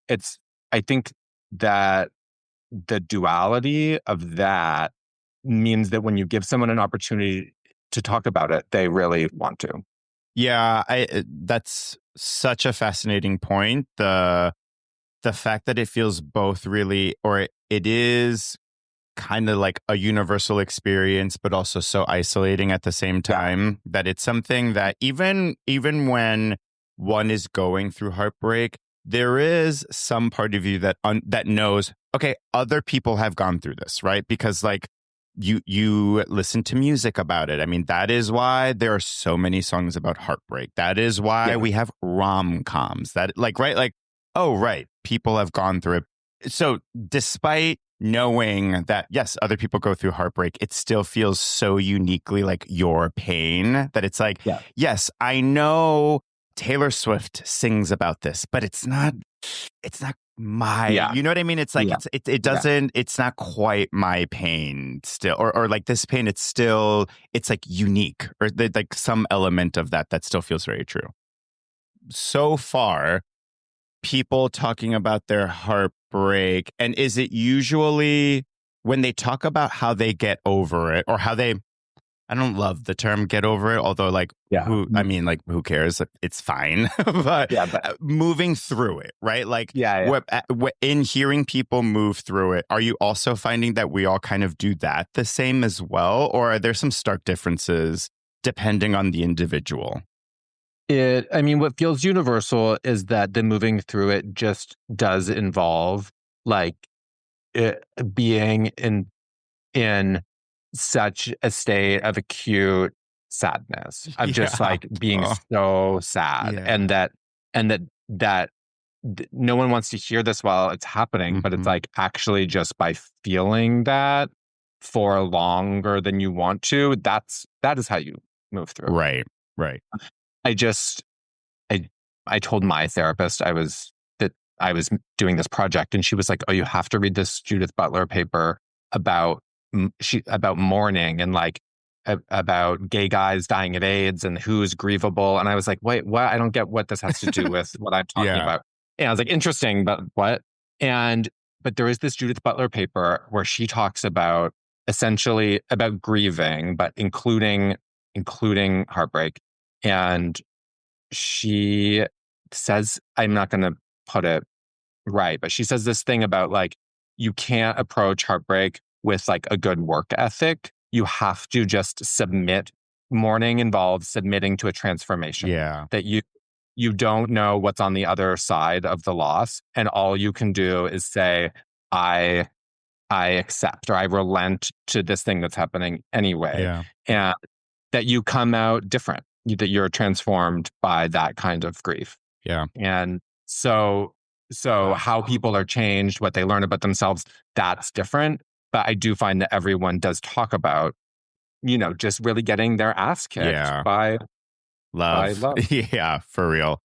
it's I think that the duality of that means that when you give someone an opportunity to talk about it, they really want to. Yeah, that's such a fascinating point. The fact that it feels both really, or it is kind of like a universal experience, but also so isolating at the same Yeah. time, that it's something that even when one is going through heartbreak, there is some part of you that knows, okay, other people have gone through this, right? Because like you listen to music about it. I mean, that is why there are so many songs about heartbreak. That is why Yeah. we have rom-coms. That like, right, like, oh right, people have gone through it. So despite knowing that, yes, other people go through heartbreak, it still feels so uniquely like your pain that it's like, Yeah. yes, I know Taylor Swift sings about this, but it's not my, Yeah. you know what I mean? It's like, Yeah. it doesn't, it's not quite my pain still, or like this pain, it's like unique, or like some element of that still feels very true. So far, people talking about their heartbreak, and is it usually when they talk about how they get over it, or how they, I don't love the term get over it, although like Yeah. who cares, it's fine. But Yeah, but moving through it, right? Like yeah. in hearing people move through it, are you also finding that we all kind of do that the same as well, or are there some stark differences depending on the individual? What feels universal is that the moving through it just does involve like it being in such a state of acute sadness, of just Yeah. like being Oh, so sad, yeah. and that no one wants to hear this while it's happening, but it's Mhm. like actually just by feeling that for longer than you want to, that is how you move through it. Right. Right. I just I I told my therapist that I was doing this project, and she was like, "Oh, you have to read this Judith Butler paper about about mourning and like about gay guys dying of AIDS and who's grievable." And I was like, "Wait, what? I don't get what this has to do with what I'm talking Yeah. about." And I was like, "Interesting, but what?" And but there is this Judith Butler paper where she talks about essentially about grieving, but including heartbreak. And she says, I'm not going to put it right, but she says this thing about like, you can't approach heartbreak with like a good work ethic. You have to just submit. Mourning involves submitting to a transformation Yeah. that you don't know what's on the other side of the loss. And all you can do is say, I I accept or I relent to this thing that's happening anyway. Yeah. And that you come out different, that you're transformed by that kind of grief. Yeah. And so how people are changed, what they learn about themselves, that's different. But I do find that everyone does talk about, just really getting their ass kicked Yeah. by Love. love. Yeah, for real.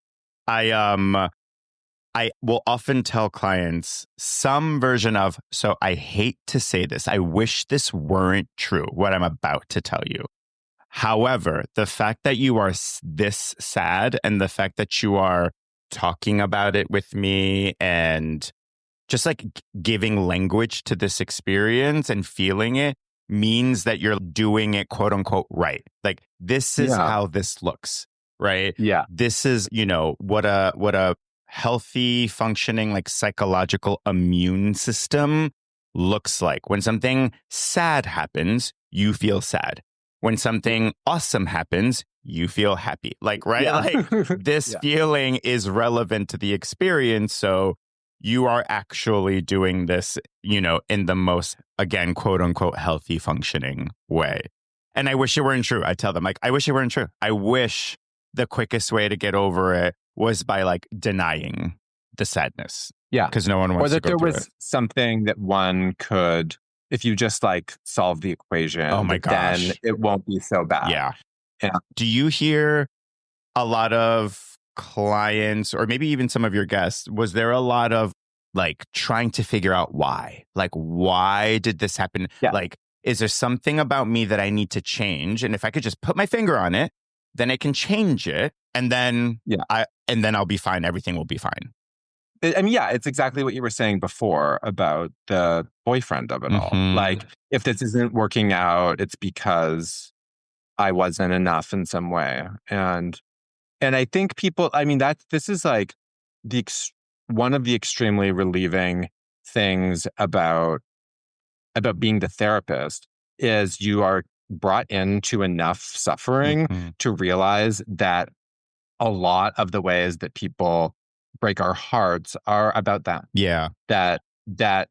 I will often tell clients some version of, so I hate to say this, I wish this weren't true, what I'm about to tell you. However, the fact that you are this sad and the fact that you are talking about it with me and just like giving language to this experience and feeling it means that you're doing it, quote unquote, right. Like, this is how this looks, right? Yeah. This is, what a healthy, functioning, like psychological immune system looks like. When something sad happens, you feel sad. When something awesome happens, you feel happy. Like, right? Yeah. Like, this feeling is relevant to the experience. So you are actually doing this, in the most, again, quote unquote, healthy functioning way. And I wish it weren't true. I tell them, like, I wish it weren't true. I wish the quickest way to get over it was by like denying the sadness. Yeah. Because no one wants to go through it. Or that there was something that one could, if you just like solve the equation, oh my gosh, then it won't be so bad. Yeah. Yeah. Do you hear a lot of clients, or maybe even some of your guests, was there a lot of like trying to figure out why? Like, why did this happen? Yeah. Like, is there something about me that I need to change? And if I could just put my finger on it, then I can change it. And then then I'll be fine. Everything will be fine. I mean, yeah, it's exactly what you were saying before about the boyfriend of it all. Like, if this isn't working out, it's because I wasn't enough in some way. And I think people, I mean, this is like one of the extremely relieving things about being the therapist is you are brought into enough suffering to realize that a lot of the ways that people break our hearts are about them. Yeah. That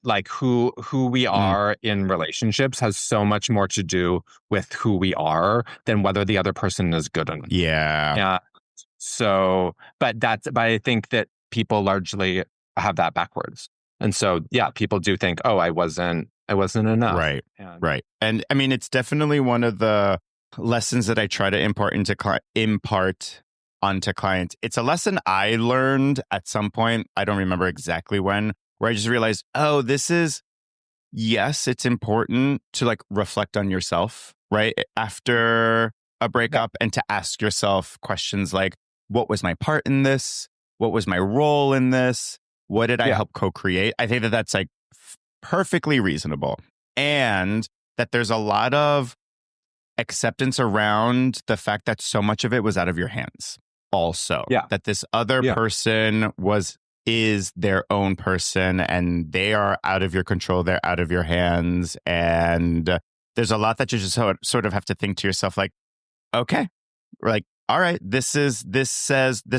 like who we are in relationships has so much more to do with who we are than whether the other person is good enough. Yeah. So, but I think that people largely have that backwards. And so, yeah, people do think, oh, I wasn't enough. Right. Right. And I mean, it's definitely one of the lessons that I try to impart onto clients. It's a lesson I learned at some point. I don't remember exactly when, where I just realized, oh, yes, it's important to like reflect on yourself, right? After a breakup, and to ask yourself questions like, what was my part in this? What was my role in this? What did I help co-create? I think that that's like perfectly reasonable. And that there's a lot of acceptance around the fact that so much of it was out of your hands. Also, that this other person is their own person, and they are out of your control. They're out of your hands. And there's a lot that you just sort of have to think to yourself, like, okay, like, all right, this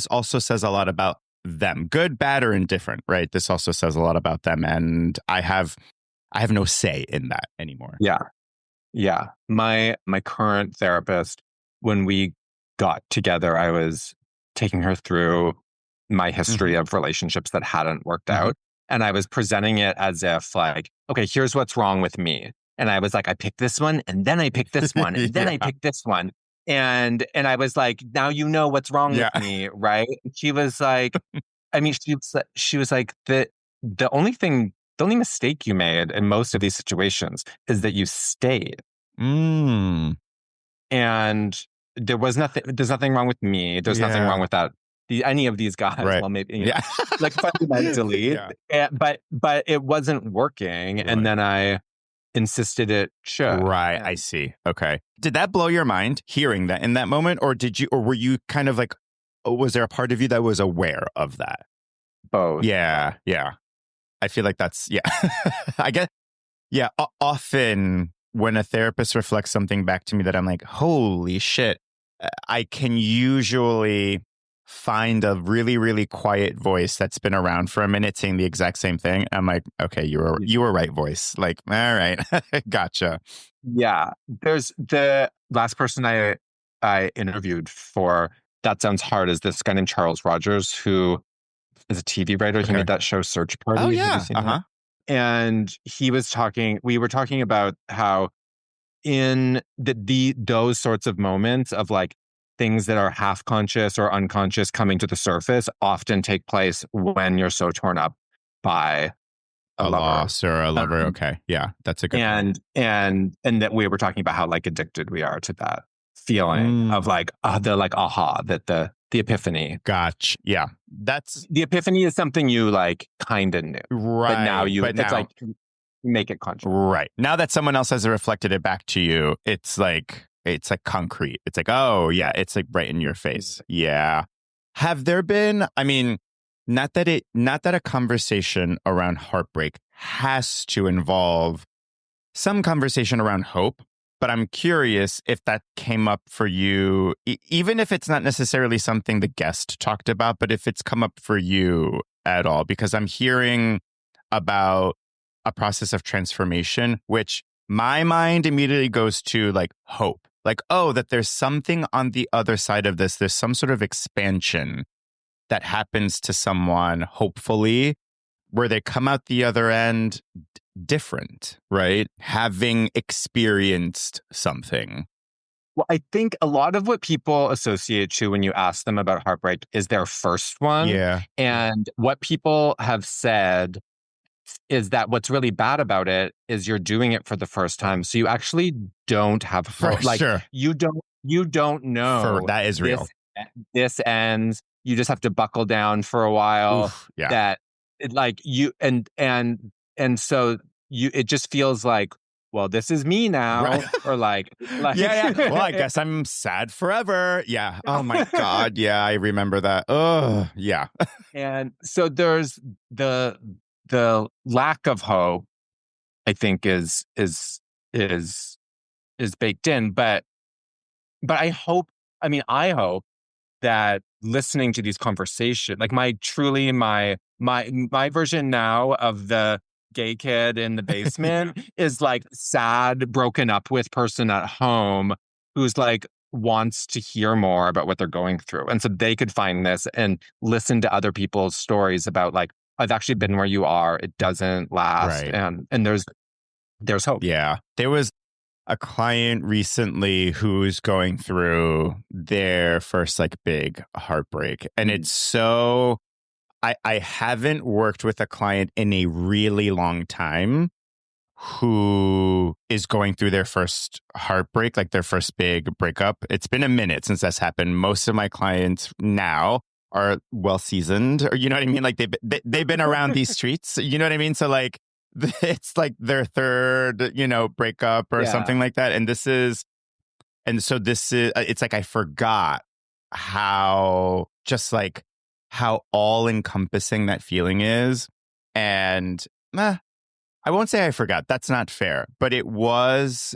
also says a lot about them, good, bad, or indifferent, right? This also says a lot about them. And I have no say in that anymore. Yeah. Yeah. My current therapist, when we got together, I was taking her through my history of relationships that hadn't worked out. And I was presenting it as if like, okay, here's what's wrong with me. And I was like, I picked this one, and then I picked this one, and then I picked this one. And I was like, now you know what's wrong with me, right? She was like, I mean, she was like, the only mistake you made in most of these situations is that you stayed. And there's nothing wrong with me. There's nothing wrong with that. Any of these guys. Right. Well, maybe, like fundamentally, but it wasn't working. Right. And then I insisted it should. Right. I see. Okay. Did that blow your mind hearing that in that moment? Or were you kind of like, was there a part of you that was aware of that? Both. Yeah. Yeah. I feel like that's, I get, often when a therapist reflects something back to me that I'm like, holy shit, I can usually find a really, really quiet voice that's been around for a minute saying the exact same thing. I'm like, okay, you were right, voice. Like, all right, gotcha. Yeah. There's the last person I interviewed for That Sounds Hard is this guy named Charles Rogers, who is a TV writer. He Okay. made that show Search Oh Party. Have you yeah. seen Uh that? huh. And we were talking about how in those sorts of moments of like things that are half conscious or unconscious coming to the surface often take place when you're so torn up by a A lover. loss or a lover. Um, Okay. Yeah, that's a good point. and that we were talking about how like addicted we are to that feeling of like the like aha, that the epiphany. Gotcha. Yeah, that's The epiphany is something you like kind of knew, but now right. But it's now, like make it conscious. right now that someone else has reflected it back to you, it's like concrete. It's like, oh yeah, it's like right in your face. Yeah. Have there been? I mean, not that a conversation around heartbreak has to involve some conversation around hope, but I'm curious if that came up for you, even if it's not necessarily something the guest talked about, but if it's come up for you at all, because I'm hearing about a process of transformation, which my mind immediately goes to like hope, like, oh, that there's something on the other side of this. There's some sort of expansion that happens to someone, hopefully, where they come out the other end different, right? Having experienced something. Well, I think a lot of what people associate to when you ask them about heartbreak is their first one. Yeah. And what people have said is that what's really bad about it is you're doing it for the first time. So you actually don't have For like sure. you don't know That is real. This ends. You just have to buckle down for a while. Oof, yeah. That it, like you and so you it just feels like, well, this is me now, Right. or like yeah. Well, I guess I'm sad forever. Yeah. Oh my God. Yeah, I remember that. Oh, yeah. And so there's the lack of hope, I think is baked in, but I hope, I hope that listening to these conversations, like my version now of the gay kid in the basement is like sad, broken up with person at home who's like wants to hear more about what they're going through. And so they could find this and listen to other people's stories about like, I've actually been where you are. It doesn't last. Right. And there's hope. Yeah. There was a client recently who's going through their first like big heartbreak. And it's so, I haven't worked with a client in a really long time who is going through their first heartbreak, like their first big breakup. It's been a minute since that's happened. Most of my clients now are well seasoned, or you know what I mean? Like they've been around these streets, you know what I mean? So like it's like their third, breakup or something like that. And so this is, it's like I forgot how just like how all encompassing that feeling is. And I won't say I forgot. That's not fair. But it was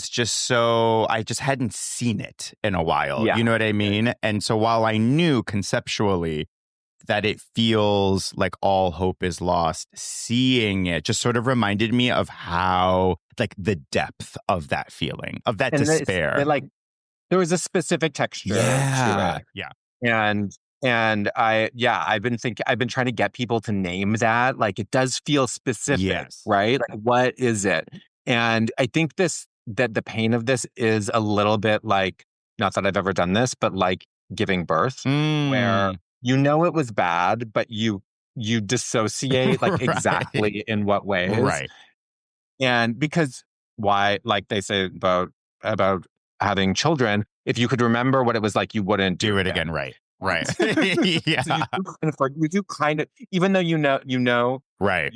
just so, I just hadn't seen it in a while. Yeah. You know what I mean? And so while I knew conceptually that it feels like all hope is lost, seeing it just sort of reminded me of how, like, the depth of that feeling, of that despair. There was a specific texture to it. Yeah. And I've been trying to get people to name that. Like, it does feel specific, Yes. right? Like, what is it? And I think that the pain of this is a little bit like, not that I've ever done this, but like giving birth, where it was bad, but you dissociate like Right. exactly in what ways. Right. And because why, like they say about having children, if you could remember what it was like, you wouldn't do it again. Right. Right. Yeah. So you do kind of, even though you know. Right.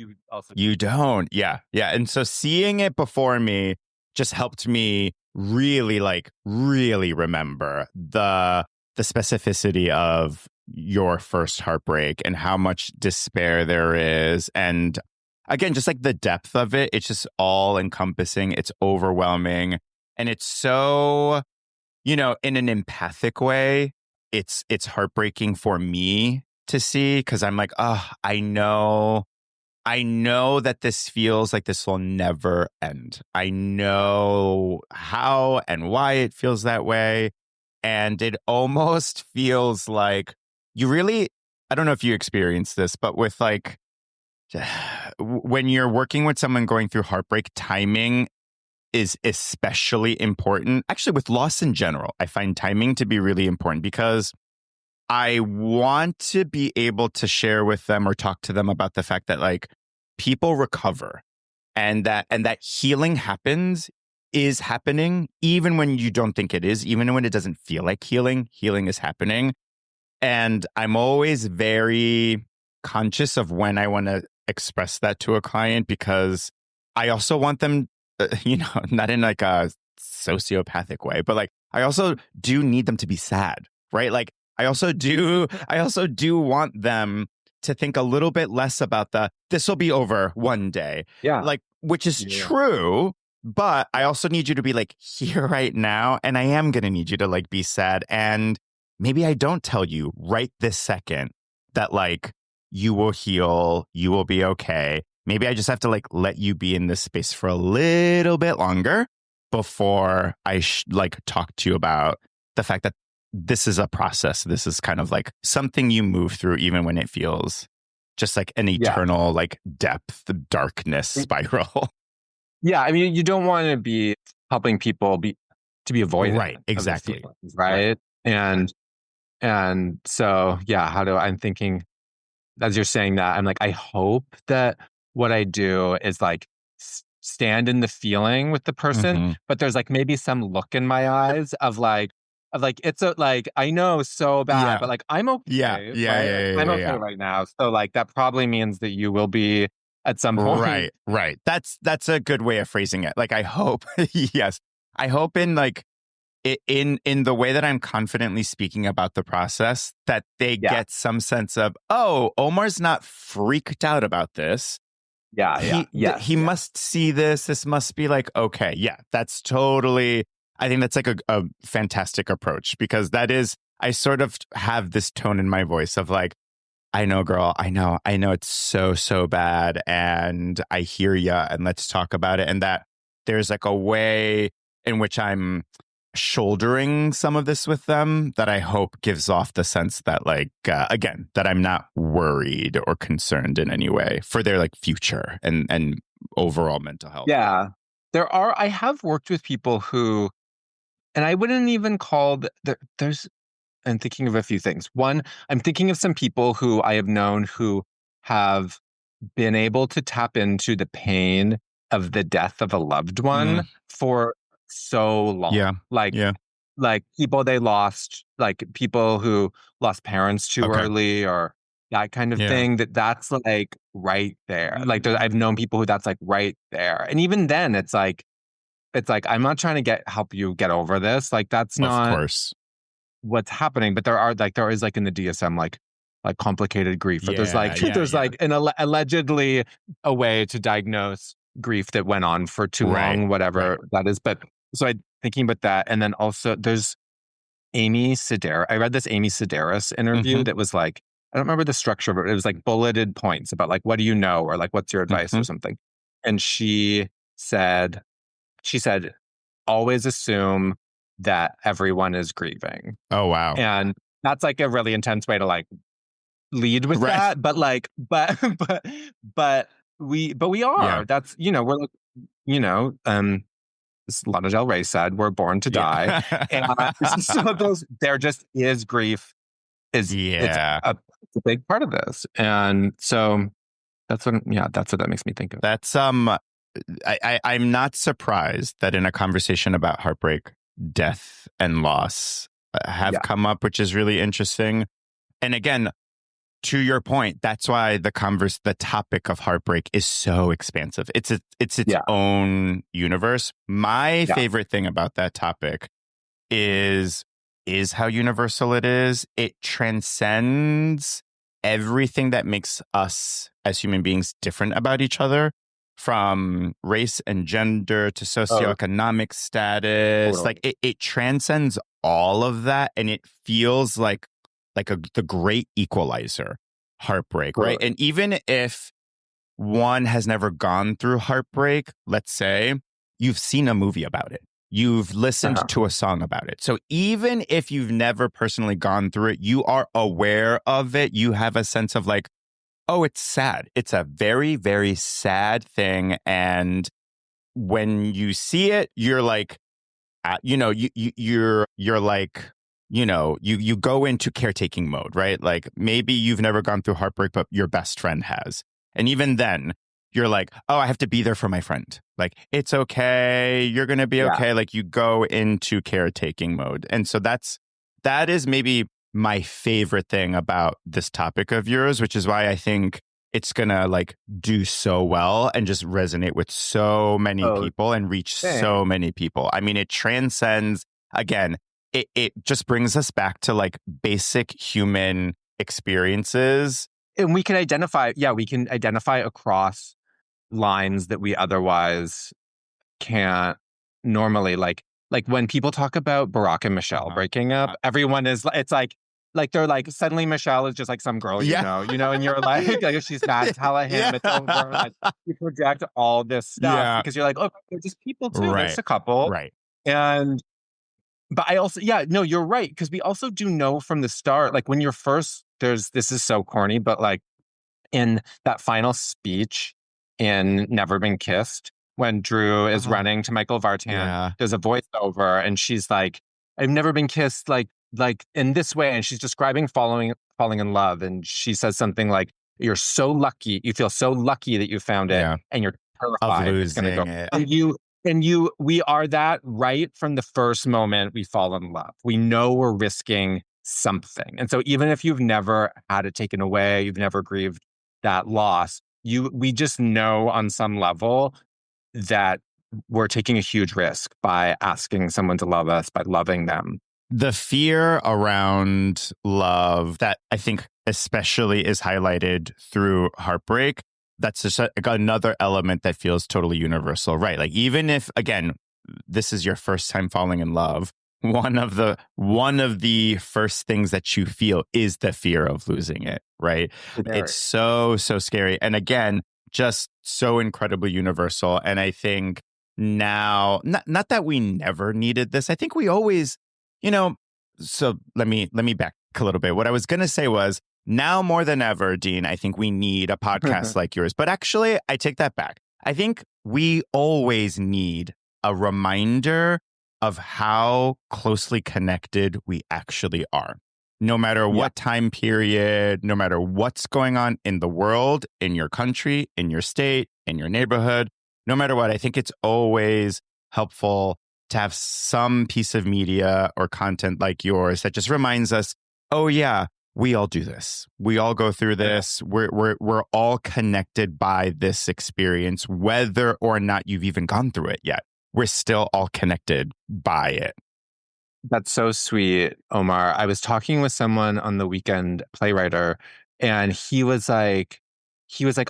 You don't. Yeah. Yeah. And so seeing it before me just helped me really remember the specificity of your first heartbreak and how much despair there is. And again, just like the depth of it, it's just all encompassing. It's overwhelming. And it's so, in an empathic way, it's heartbreaking for me to see, because I'm like, oh, I know that this feels like this will never end. I know how and why it feels that way. And it almost feels like you really, I don't know if you experience this, but with like, when you're working with someone going through heartbreak, timing is especially important. Actually, with loss in general, I find timing to be really important, because I want to be able to share with them or talk to them about the fact that like people recover, and that healing is happening even when you don't think it is, even when it doesn't feel like healing is happening. And I'm always very conscious of when I want to express that to a client, because I also want them, not in like a sociopathic way, but like I also do need them to be sad, right? Like I also do want them to think a little bit less about this will be over one day. Yeah. Like, which is Yeah. true, but I also need you to be like here right now. And I am going to need you to like be sad. And maybe I don't tell you right this second that like you will heal, you will be okay. Maybe I just have to like let you be in this space for a little bit longer before I like talk to you about the fact that this is a process. This is kind of like something you move through, even when it feels just like an eternal like depth, darkness spiral. Yeah, I mean, you don't want to be helping people to be avoidant, Right, exactly. of their feelings, right? And so, yeah, I'm thinking, as you're saying that, I'm like, I hope that what I do is like stand in the feeling with the person, but there's like maybe some look in my eyes of like it's like I know so bad, but like I'm okay, right? I'm okay right now. So like that probably means that you will be at some point. Right. That's a good way of phrasing it. Like I hope, yes, I hope in like in the way that I'm confidently speaking about the process, that they get some sense of, oh, Omar's not freaked out about this. He must see this. This must be like, okay, yeah, that's totally, I think that's like a fantastic approach, because that is, I sort of have this tone in my voice of like, I know, girl, I know it's so bad, and I hear ya, and let's talk about it. And that there's like a way in which I'm shouldering some of this with them that I hope gives off the sense that like, again, that I'm not worried or concerned in any way for their like future and overall mental health. Yeah. I have worked with people who, and I wouldn't even call I'm thinking of a few things. One, I'm thinking of some people who I have known who have been able to tap into the pain of the death of a loved one for so long. Yeah. Like people they lost, like people who lost parents too early, or that kind of thing, that's like right there. Like I've known people who that's like right there. And even then it's like I'm not trying to help you get over this. Like that's not, of course, what's happening. But there is like in the DSM like complicated grief, or there's like an allegedly a way to diagnose grief that went on for too long, whatever that is. But so I thinking about that, and then also there's Amy Sedaris. I read this Amy Sedaris interview that was like, I don't remember the structure of it. It was like bulleted points about like, what do you know, or like, what's your advice or something. And she said, always assume that everyone is grieving. Oh, wow. And that's like a really intense way to like lead with that. But like, but we are. Yeah. That's, we're like, as Lana Del Rey said, we're born to die. And so there just is grief. It's a big part of this. And so that's what that makes me think of. That's I'm not surprised that in a conversation about heartbreak, death and loss have come up, which is really interesting. And again, to your point, that's why the topic of heartbreak is so expansive. It's its own universe. My favorite thing about that topic is how universal it is. It transcends everything that makes us as human beings different about each other. from race and gender to Oh, socioeconomic status. totally. Like it transcends all of that, and it feels like the great equalizer, heartbreak, right? Totally. And even if one has never gone through heartbreak, let's say, you've seen a movie about it. You've listened Uh-huh. to a song about it. So even if you've never personally gone through it, you are aware of it. You have a sense of like, oh, it's sad. It's a very, very sad thing. And when you see it, you're like, you're like, you go into caretaking mode, right? Like maybe you've never gone through heartbreak, but your best friend has. And even then, you're like, oh, I have to be there for my friend. Like, it's okay. You're going to be Yeah. okay. Like, you go into caretaking mode. And so that is maybe my favorite thing about this topic of yours, which is why I think it's going to like do so well and just resonate with so many Oh, people and reach so thanks. many people. I mean, it transcends, again, it just brings us back to like basic human experiences. And we can identify across lines that we otherwise can't normally, like when people talk about Barack and Michelle Uh-huh. breaking up, everyone is it's like they're like suddenly Michelle is just like some girl Yeah. and you're like, like if she's mad, tell him it's over. Yeah. Like you project all this stuff Yeah. because you're like, oh, they're just people too. They're Right. just a couple. Right. And but I also, yeah, no, you're right. Because we also do know from the start, like when you're first, this is so corny, but like in that final speech in Never Been Kissed, when Drew is Oh, running to Michael Vartan, yeah. there's a voiceover and she's like, I've never been kissed like in this way. And she's describing falling in love. And she says something like, you're so lucky, you feel so lucky that you found it, Yeah. and you're Of terrified it's gonna go. losing it. And we are that right from the first moment we fall in love. We know we're risking something. And so even if you've never had it taken away, you've never grieved that loss, we just know on some level that we're taking a huge risk by asking someone to love us, by loving them. The fear around love that I think especially is highlighted through heartbreak, that's just another element that feels totally universal, right? Like even if, again, this is your first time falling in love, one of the first things that you feel is the fear of losing it, right? It's so scary. And again, just so incredibly universal. And I think now, not that we never needed this. I think we always, you know, so let me back a little bit. What I was going to say was now more than ever, Dean, I think we need a podcast like yours. But actually, I take that back. I think we always need a reminder of how closely connected we actually are. No matter what time period, no matter what's going on in the world, in your country, in your state, in your neighborhood, no matter what, I think it's always helpful to have some piece of media or content like yours that just reminds us, oh yeah, we all do this. We all go through this. We're all connected by this experience, whether or not you've even gone through it yet. We're still all connected by it. That's so sweet, Omar. I was talking with someone on the weekend, playwriter, and he was like,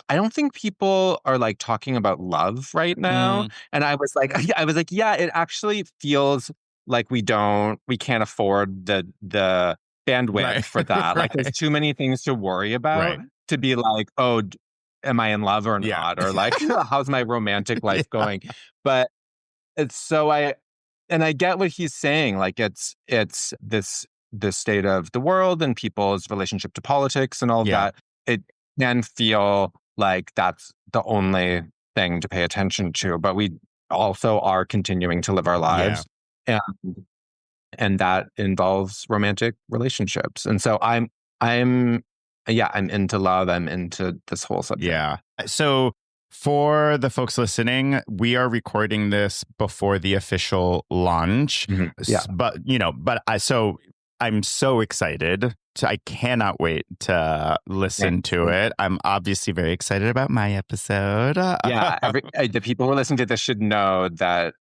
I don't think people are like talking about love right now. Mm, And I was like, I was like, yeah, it actually feels like we can't afford the bandwidth right. for that. Like there's Right. too many things to worry about Right. to be like, oh, am I in love or Yeah. not? Or like, how's my romantic Yeah. life going? But it's so I get what he's saying. Like it's this state of the world and people's relationship to politics and all of Yeah. that. It can feel like that's the only thing to pay attention to, but we also are continuing to live our Yeah. lives, and that involves romantic relationships. And so I'm yeah, I'm into love. I'm into this whole subject. Yeah. So for the folks listening, we are recording this before the official launch. Mhm. Yeah. I'm so excited. I cannot wait to listen to it. I'm obviously very excited about my episode. Yeah, the people who listen to this should know that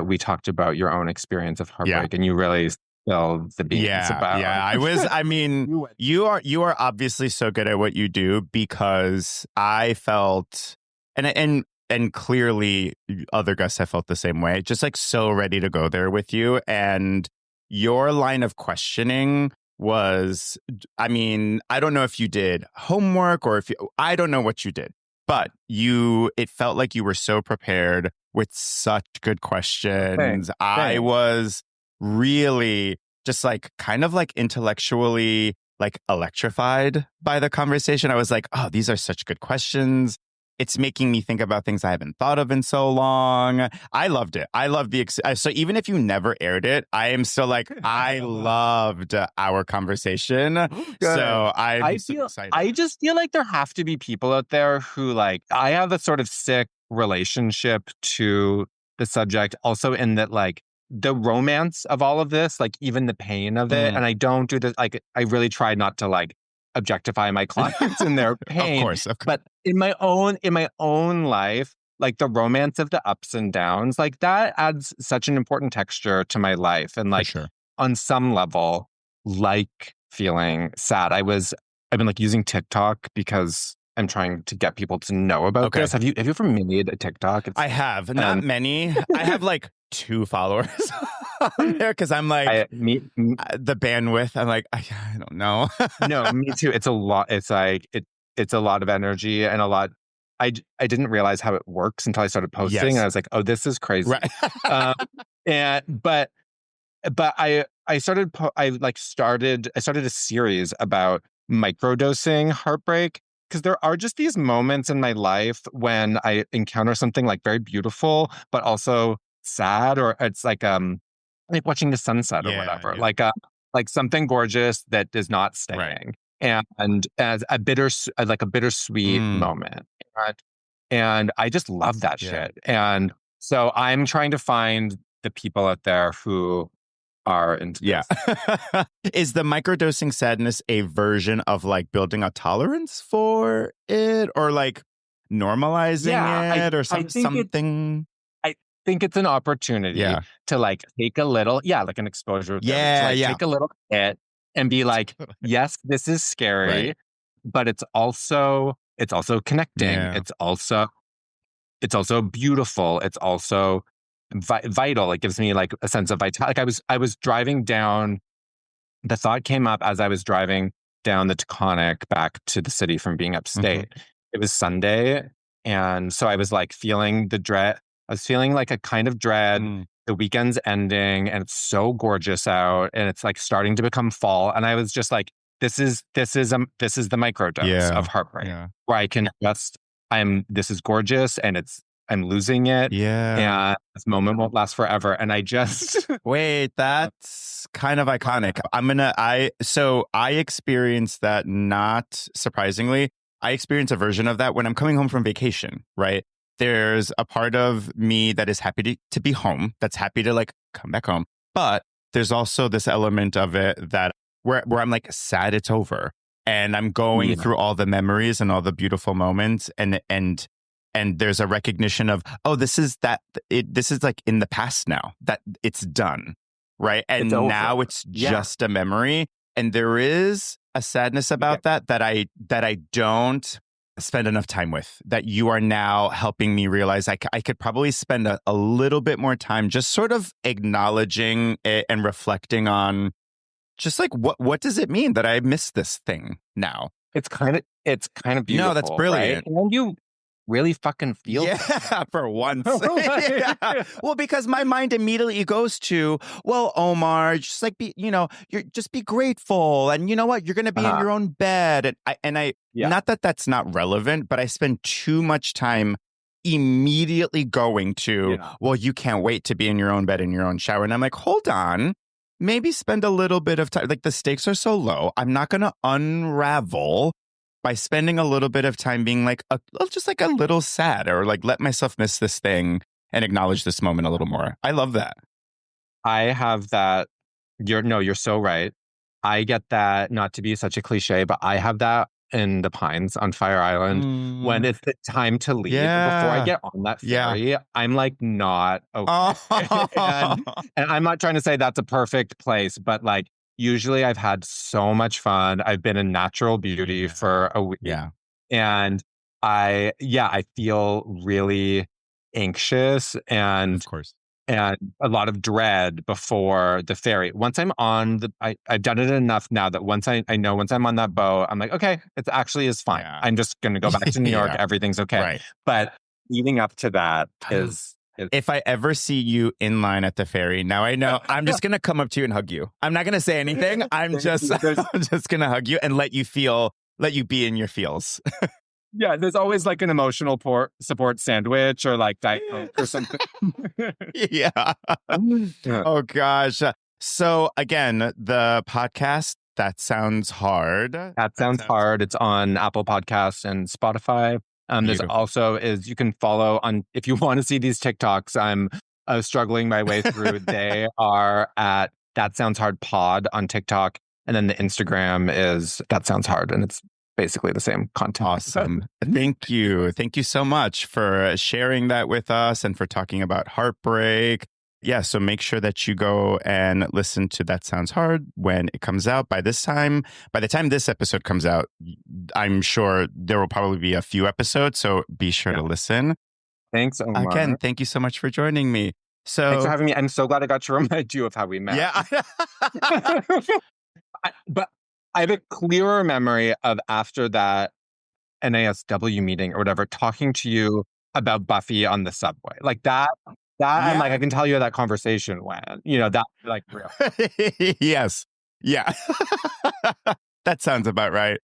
we talked about your own experience of heartbreak, and you really spilled the beans about. I mean, you are obviously so good at what you do because I felt, and and clearly other guests have felt the same way, just like so ready to go there with you. And your line of questioning was, I mean, I don't know if you did homework or if you, I don't know what you did, but it felt like you were so prepared with such good questions. I was really just like kind of like intellectually like electrified by the conversation. I was like, oh, these are such good questions. It's making me think about things I haven't thought of in so long. I loved it. I love so even if you never aired it, I am still like, I loved our conversation. So I'm so excited. I just feel like there have to be people out there who like, I have a sort of sick relationship to the subject also in that like the romance of all of this, like even the pain of it. And I don't do this, like, I really try not to like objectify my clients and their pain. Of course. But in my own life, like the romance of the ups and downs, like that adds such an important texture to my life. And like on some level, like feeling sad. I've been like using TikTok because I'm trying to get people to know about this. Have you ever made a TikTok? I have, not many. I have like 2 followers on there because I'm like the bandwidth. I'm like, I don't know. No, me too. It's a lot. It's like it's a lot of energy and a lot. I didn't realize how it works until I started posting, and I was like, oh, this is crazy. Right. But I started a series about microdosing heartbreak, because there are just these moments in my life when I encounter something like very beautiful, but also sad, or it's like watching the sunset or whatever, like something gorgeous that is not staying, and as a bittersweet moment, and I just love that shit, and so I'm trying to find the people out there who are into this. Is the microdosing sadness a version of like building a tolerance for it, or like normalizing it, or something? I think it's an opportunity to like take a little, like an exposure. Take a little hit and be like, yes, this is scary, but it's also connecting. It's also beautiful. It's also vital. It gives me like a sense of vitality. Like I was driving down, the thought came up as I was driving down the Taconic back to the city from being upstate. It was Sunday, and so I was like feeling the dread. I was feeling like a kind of dread. The weekend's ending, and it's so gorgeous out, and it's like starting to become fall. And I was just like, this is the microdose of heartbreak, where I can just, this is gorgeous, and I'm losing it. And this moment won't last forever. And I just wait, that's kind of iconic. I experienced that, not surprisingly. I experienced a version of that when I'm coming home from vacation, right? There's a part of me that is happy to be home, that's happy to like come back home. But there's also this element of it that where I'm like sad it's over. And I'm going through all the memories and all the beautiful moments, and there's a recognition of, oh, this is like in the past now, that it's done, right? And now it's just a memory. And there is a sadness about that I don't spend enough time with, that you are now helping me realize I could probably spend a little bit more time just sort of acknowledging it and reflecting on just like, what does it mean that I missed this thing now? It's kind of beautiful. No, that's brilliant. Right? And you really fucking feel for once. Well, because my mind immediately goes to, well, Omar, just like just be grateful, and you know what, you're going to be in your own bed, and I not that that's not relevant, but I spend too much time immediately going to, well, you can't wait to be in your own bed, in your own shower, and I'm like, hold on, maybe spend a little bit of time. Like, the stakes are so low, I'm not going to unravel by spending a little bit of time being like just like a little sad, or like let myself miss this thing and acknowledge this moment a little more. I love that. I have that. You're so right. I get that, not to be such a cliche, but I have that in the Pines on Fire Island when it's the time to leave. Before I get on that ferry, I'm like not okay. And I'm not trying to say that's a perfect place, but like, usually I've had so much fun. I've been in natural beauty for a week. And I feel really anxious Of course. and a lot of dread before the ferry. Once I'm on I've done it enough now that I know once I'm on that boat, I'm like, okay, it actually is fine. Yeah. I'm just going to go back to New York. Yeah. Everything's okay. Right. But leading up to that is If I ever see you in line at the ferry, now I know I'm just gonna come up to you and hug you. I'm not gonna say anything. I'm just gonna hug you and let you be in your feels. yeah, there's always like an emotional support sandwich or like Diet Coke or something. Yeah. Yeah. Oh gosh. So again, the podcast, That Sounds Hard. That sounds hard. It's on Apple Podcasts and Spotify. There's Beautiful. also you can follow on if you want to see these TikToks. I'm struggling my way through. They are at That Sounds Hard Pod on TikTok, and then the Instagram is That Sounds Hard, and it's basically the same content. Awesome. Thank you. Thank you so much for sharing that with us and for talking about heartbreak. Yeah, so make sure that you go and listen to That Sounds Hard when it comes out. By the time this episode comes out, I'm sure there will probably be a few episodes, so be sure to listen. Thanks, Omar. Again, thank you so much for joining me. Thanks for having me. I'm so glad I got to remind you of how we met. Yeah. But I have a clearer memory of after that NASW meeting or whatever, talking to you about Buffy on the subway. Like that, I'm like, I can tell you how that conversation went. That like real. Yes. Yeah. That sounds about right.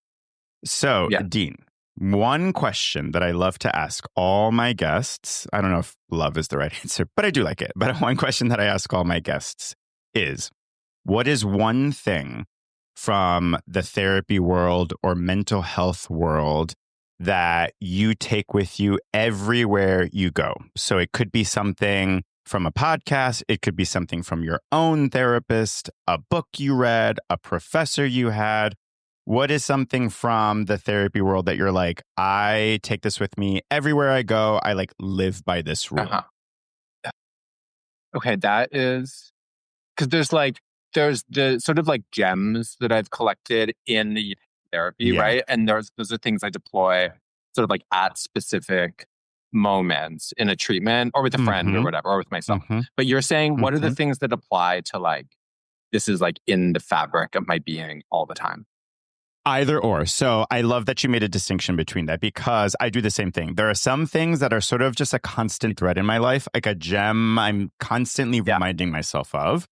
So, Yeah. Dean, one question that I love to ask all my guests, I don't know if love is the right answer, but I do like it. But one question that I ask all my guests is, what is one thing from the therapy world or mental health world that you take with you everywhere you go? So it could be something from a podcast. It could be something from your own therapist, a book you read, a professor you had. What is something from the therapy world that you're like, I take this with me everywhere I go. I like live by this rule. Okay, that is because there's the sort of like gems that I've collected in the therapy, right? And those are things I deploy sort of like at specific moments in a treatment or with a friend or whatever, or with myself. But you're saying, what are the things that apply to like, this is like in the fabric of my being all the time? Either or. So I love that you made a distinction between that because I do the same thing. There are some things that are sort of just a constant thread in my life, like a gem I'm constantly reminding myself of.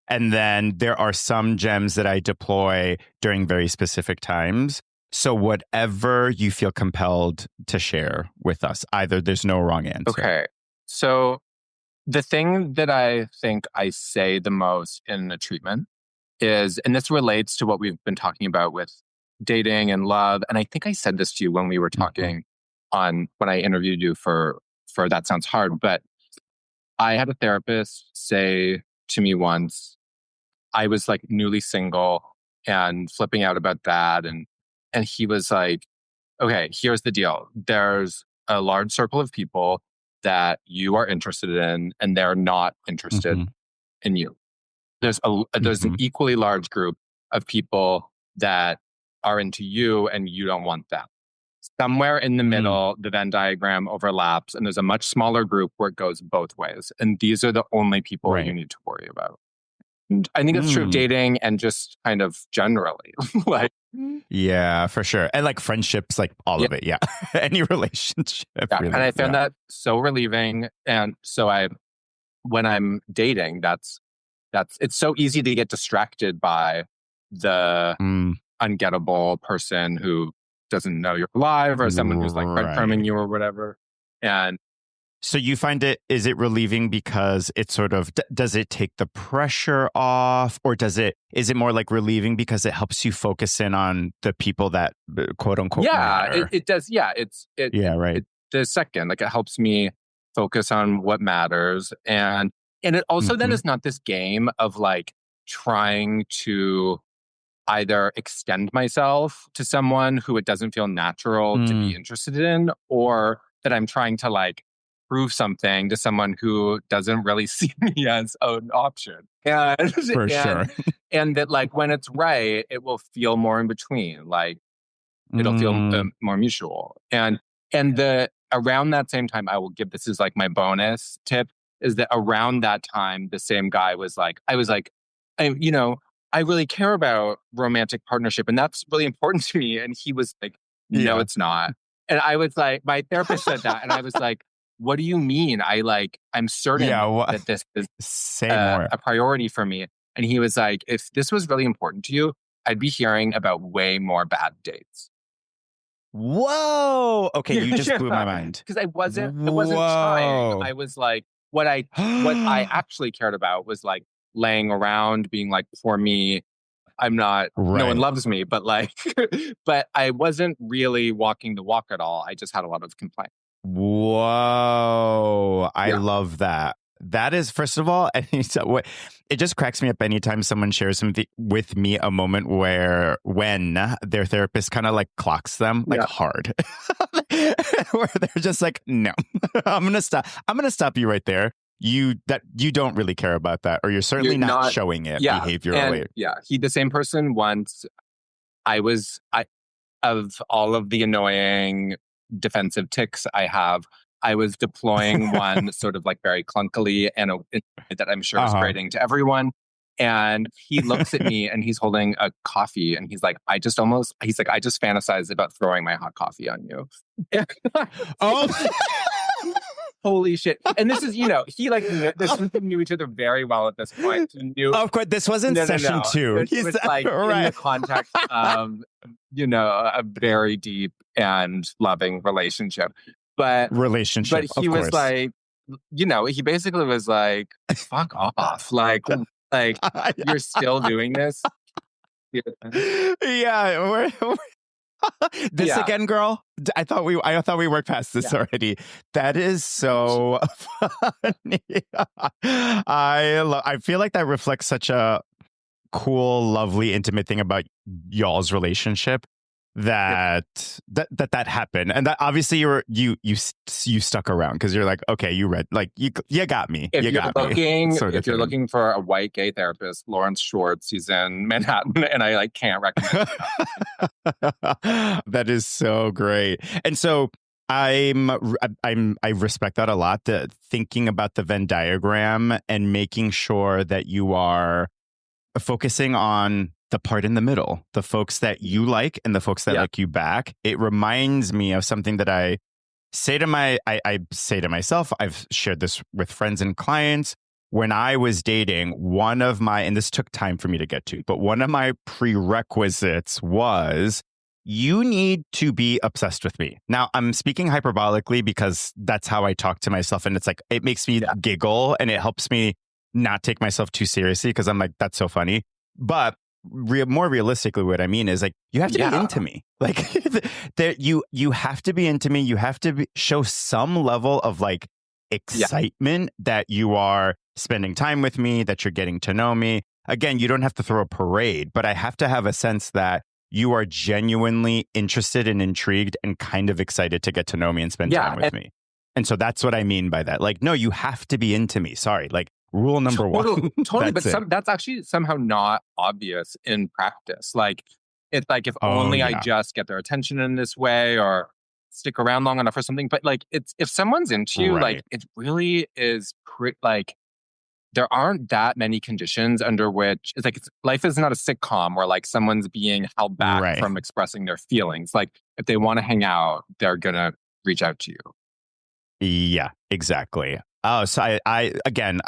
And then there are some gems that I deploy during very specific times. So whatever you feel compelled to share with us, either there's no wrong answer. Okay. So the thing that I think I say the most in a treatment is, and this relates to what we've been talking about with dating and love. And I think I said this to you when we were talking when I interviewed you for That Sounds Hard. But I had a therapist say to me once, I was like newly single and flipping out about that. And he was like, okay, here's the deal. There's a large circle of people that you are interested in, and they're not interested in you. There's an equally large group of people that are into you, and you don't want them. Somewhere in the middle, the Venn diagram overlaps, and there's a much smaller group where it goes both ways. And these are the only people you need to worry about. And I think it's true of dating and just kind of generally. Like, yeah, for sure. And like friendships, like all of it. Yeah. Any relationship. Yeah. Really, and I found that so relieving. And so when I'm dating, it's so easy to get distracted by the ungettable person who doesn't know you're alive or someone who's like breadcrumbing you or whatever. And so you find is it relieving because it sort of, does it take the pressure off, or is it more like relieving because it helps you focus in on the people that quote unquote matter? It does. Yeah. The second, like it helps me focus on what matters. And it also then is not this game of like trying to either extend myself to someone who it doesn't feel natural to be interested in, or that I'm trying to like prove something to someone who doesn't really see me as an option. For sure. And that like when it's right, it will feel more in between. Like it'll feel more mutual. And And around that same time, I will give this as like my bonus tip, is that around that time, the same guy was like, I was like, I really care about romantic partnership and that's really important to me. And he was like, no, Yeah. it's not. And I was like, my therapist said that. And I was like, what do you mean? I'm certain that this is say more. a priority for me. And he was like, if this was really important to you, I'd be hearing about way more bad dates. Whoa. Okay, you just blew my mind. Because I wasn't trying. I was like, what I actually cared about was like laying around, being like, for me, I'm not, no one loves me, but like, but I wasn't really walking the walk at all. I just had a lot of complaints. Whoa. I love that. That is, first of all, it just cracks me up anytime someone shares with me a moment when their therapist kind of like clocks them like hard, where they're just like, no, I'm going to stop you right there. You don't really care about that, or you're certainly not showing it behaviorally. The same person once. Of all of the annoying defensive tics I have, I was deploying one sort of like very clunkily and that I'm sure is grating to everyone. And he looks at me and he's holding a coffee and he's like, I just fantasized about throwing my hot coffee on you. Holy shit. And this is, this knew each other very well at this point. Of course, this wasn't session 2. It was like in the context of, a very deep and loving relationship. But he was like, he basically was like, fuck off. Like you're still doing this. Yeah. This again, girl. I thought we worked past this already. That is so funny. I feel like that reflects such a cool, lovely, intimate thing about y'all's relationship that happened, and that obviously you stuck around because you're like, okay, you got me. If you're looking for a white gay therapist, Lawrence Schwartz, he's in Manhattan, and I can't recommend that is so great. And so I respect that a lot. Thinking about the Venn diagram and making sure that you are focusing on the part in the middle, the folks that you like and the folks that like you back. It reminds me of something that I say to myself. I've shared this with friends and clients. When I was dating, and this took time for me to get to, but one of my prerequisites was, you need to be obsessed with me. Now, I'm speaking hyperbolically because that's how I talk to myself. And it's like, it makes me giggle and it helps me not take myself too seriously because I'm like, that's so funny. But more realistically, what I mean is like, you have to be into me. Like you have to be into me. You have to show some level of like excitement that you are spending time with me, that you're getting to know me. Again, you don't have to throw a parade, but I have to have a sense that you are genuinely interested and intrigued and kind of excited to get to know me and spend time with me. And so that's what I mean by that. Like, no, you have to be into me. Sorry. Like, rule number one. Totally. But that's actually somehow not obvious in practice. Like, it's like, if only I just get their attention in this way or stick around long enough or something. But like, it's, if someone's into you, like, it really is like, there aren't that many conditions under which it's like, life is not a sitcom where like someone's being held back from expressing their feelings. Like, if they want to hang out, they're going to reach out to you. Yeah, exactly. Oh, so I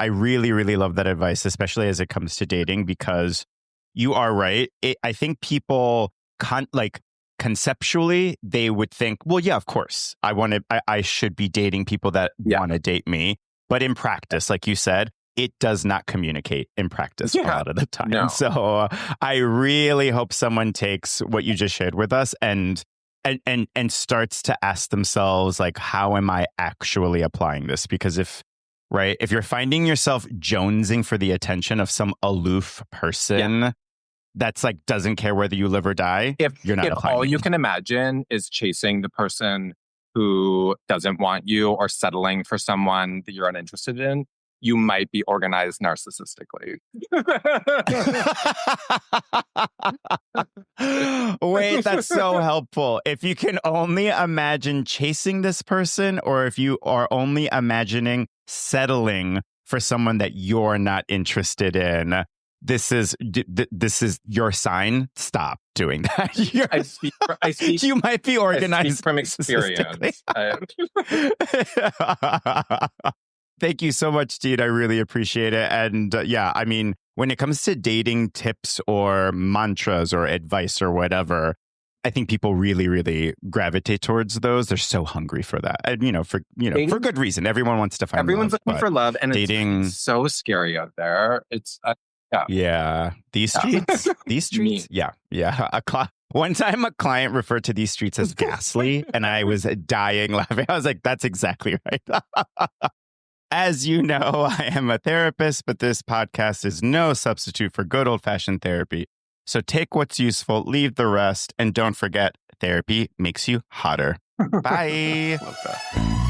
really, really love that advice, especially as it comes to dating, because you are right. I think people conceptually, they would think, well, yeah, of course, I should be dating people that want to date me. But in practice, like you said, it does not communicate in practice a lot of the time. No. So I really hope someone takes what you just shared with us and starts to ask themselves, like, how am I actually applying this? Because if you're finding yourself jonesing for the attention of some aloof person that's like, doesn't care whether you live or die, you're not applying. If all you can imagine is chasing the person who doesn't want you or settling for someone that you're uninterested in, you might be organized narcissistically. Wait, that's so helpful. If you can only imagine chasing this person, or if you are only imagining settling for someone that you're not interested in, this is your sign. Stop doing that. I speak you might be organized. I speak from experience. Thank you so much, dude. I really appreciate it. And yeah, I mean, when it comes to dating tips or mantras or advice or whatever, I think people really, really gravitate towards those. They're so hungry for that. And, for good reason. Everyone wants to find Everyone's love, looking for love, and dating, it's so scary out there. It's yeah. These streets. Yeah. One time a client referred to these streets as ghastly, and I was dying laughing. I was like, that's exactly right. As you know, I am a therapist, but this podcast is no substitute for good old-fashioned therapy. So take what's useful, leave the rest, and don't forget, therapy makes you hotter. Bye. Love that.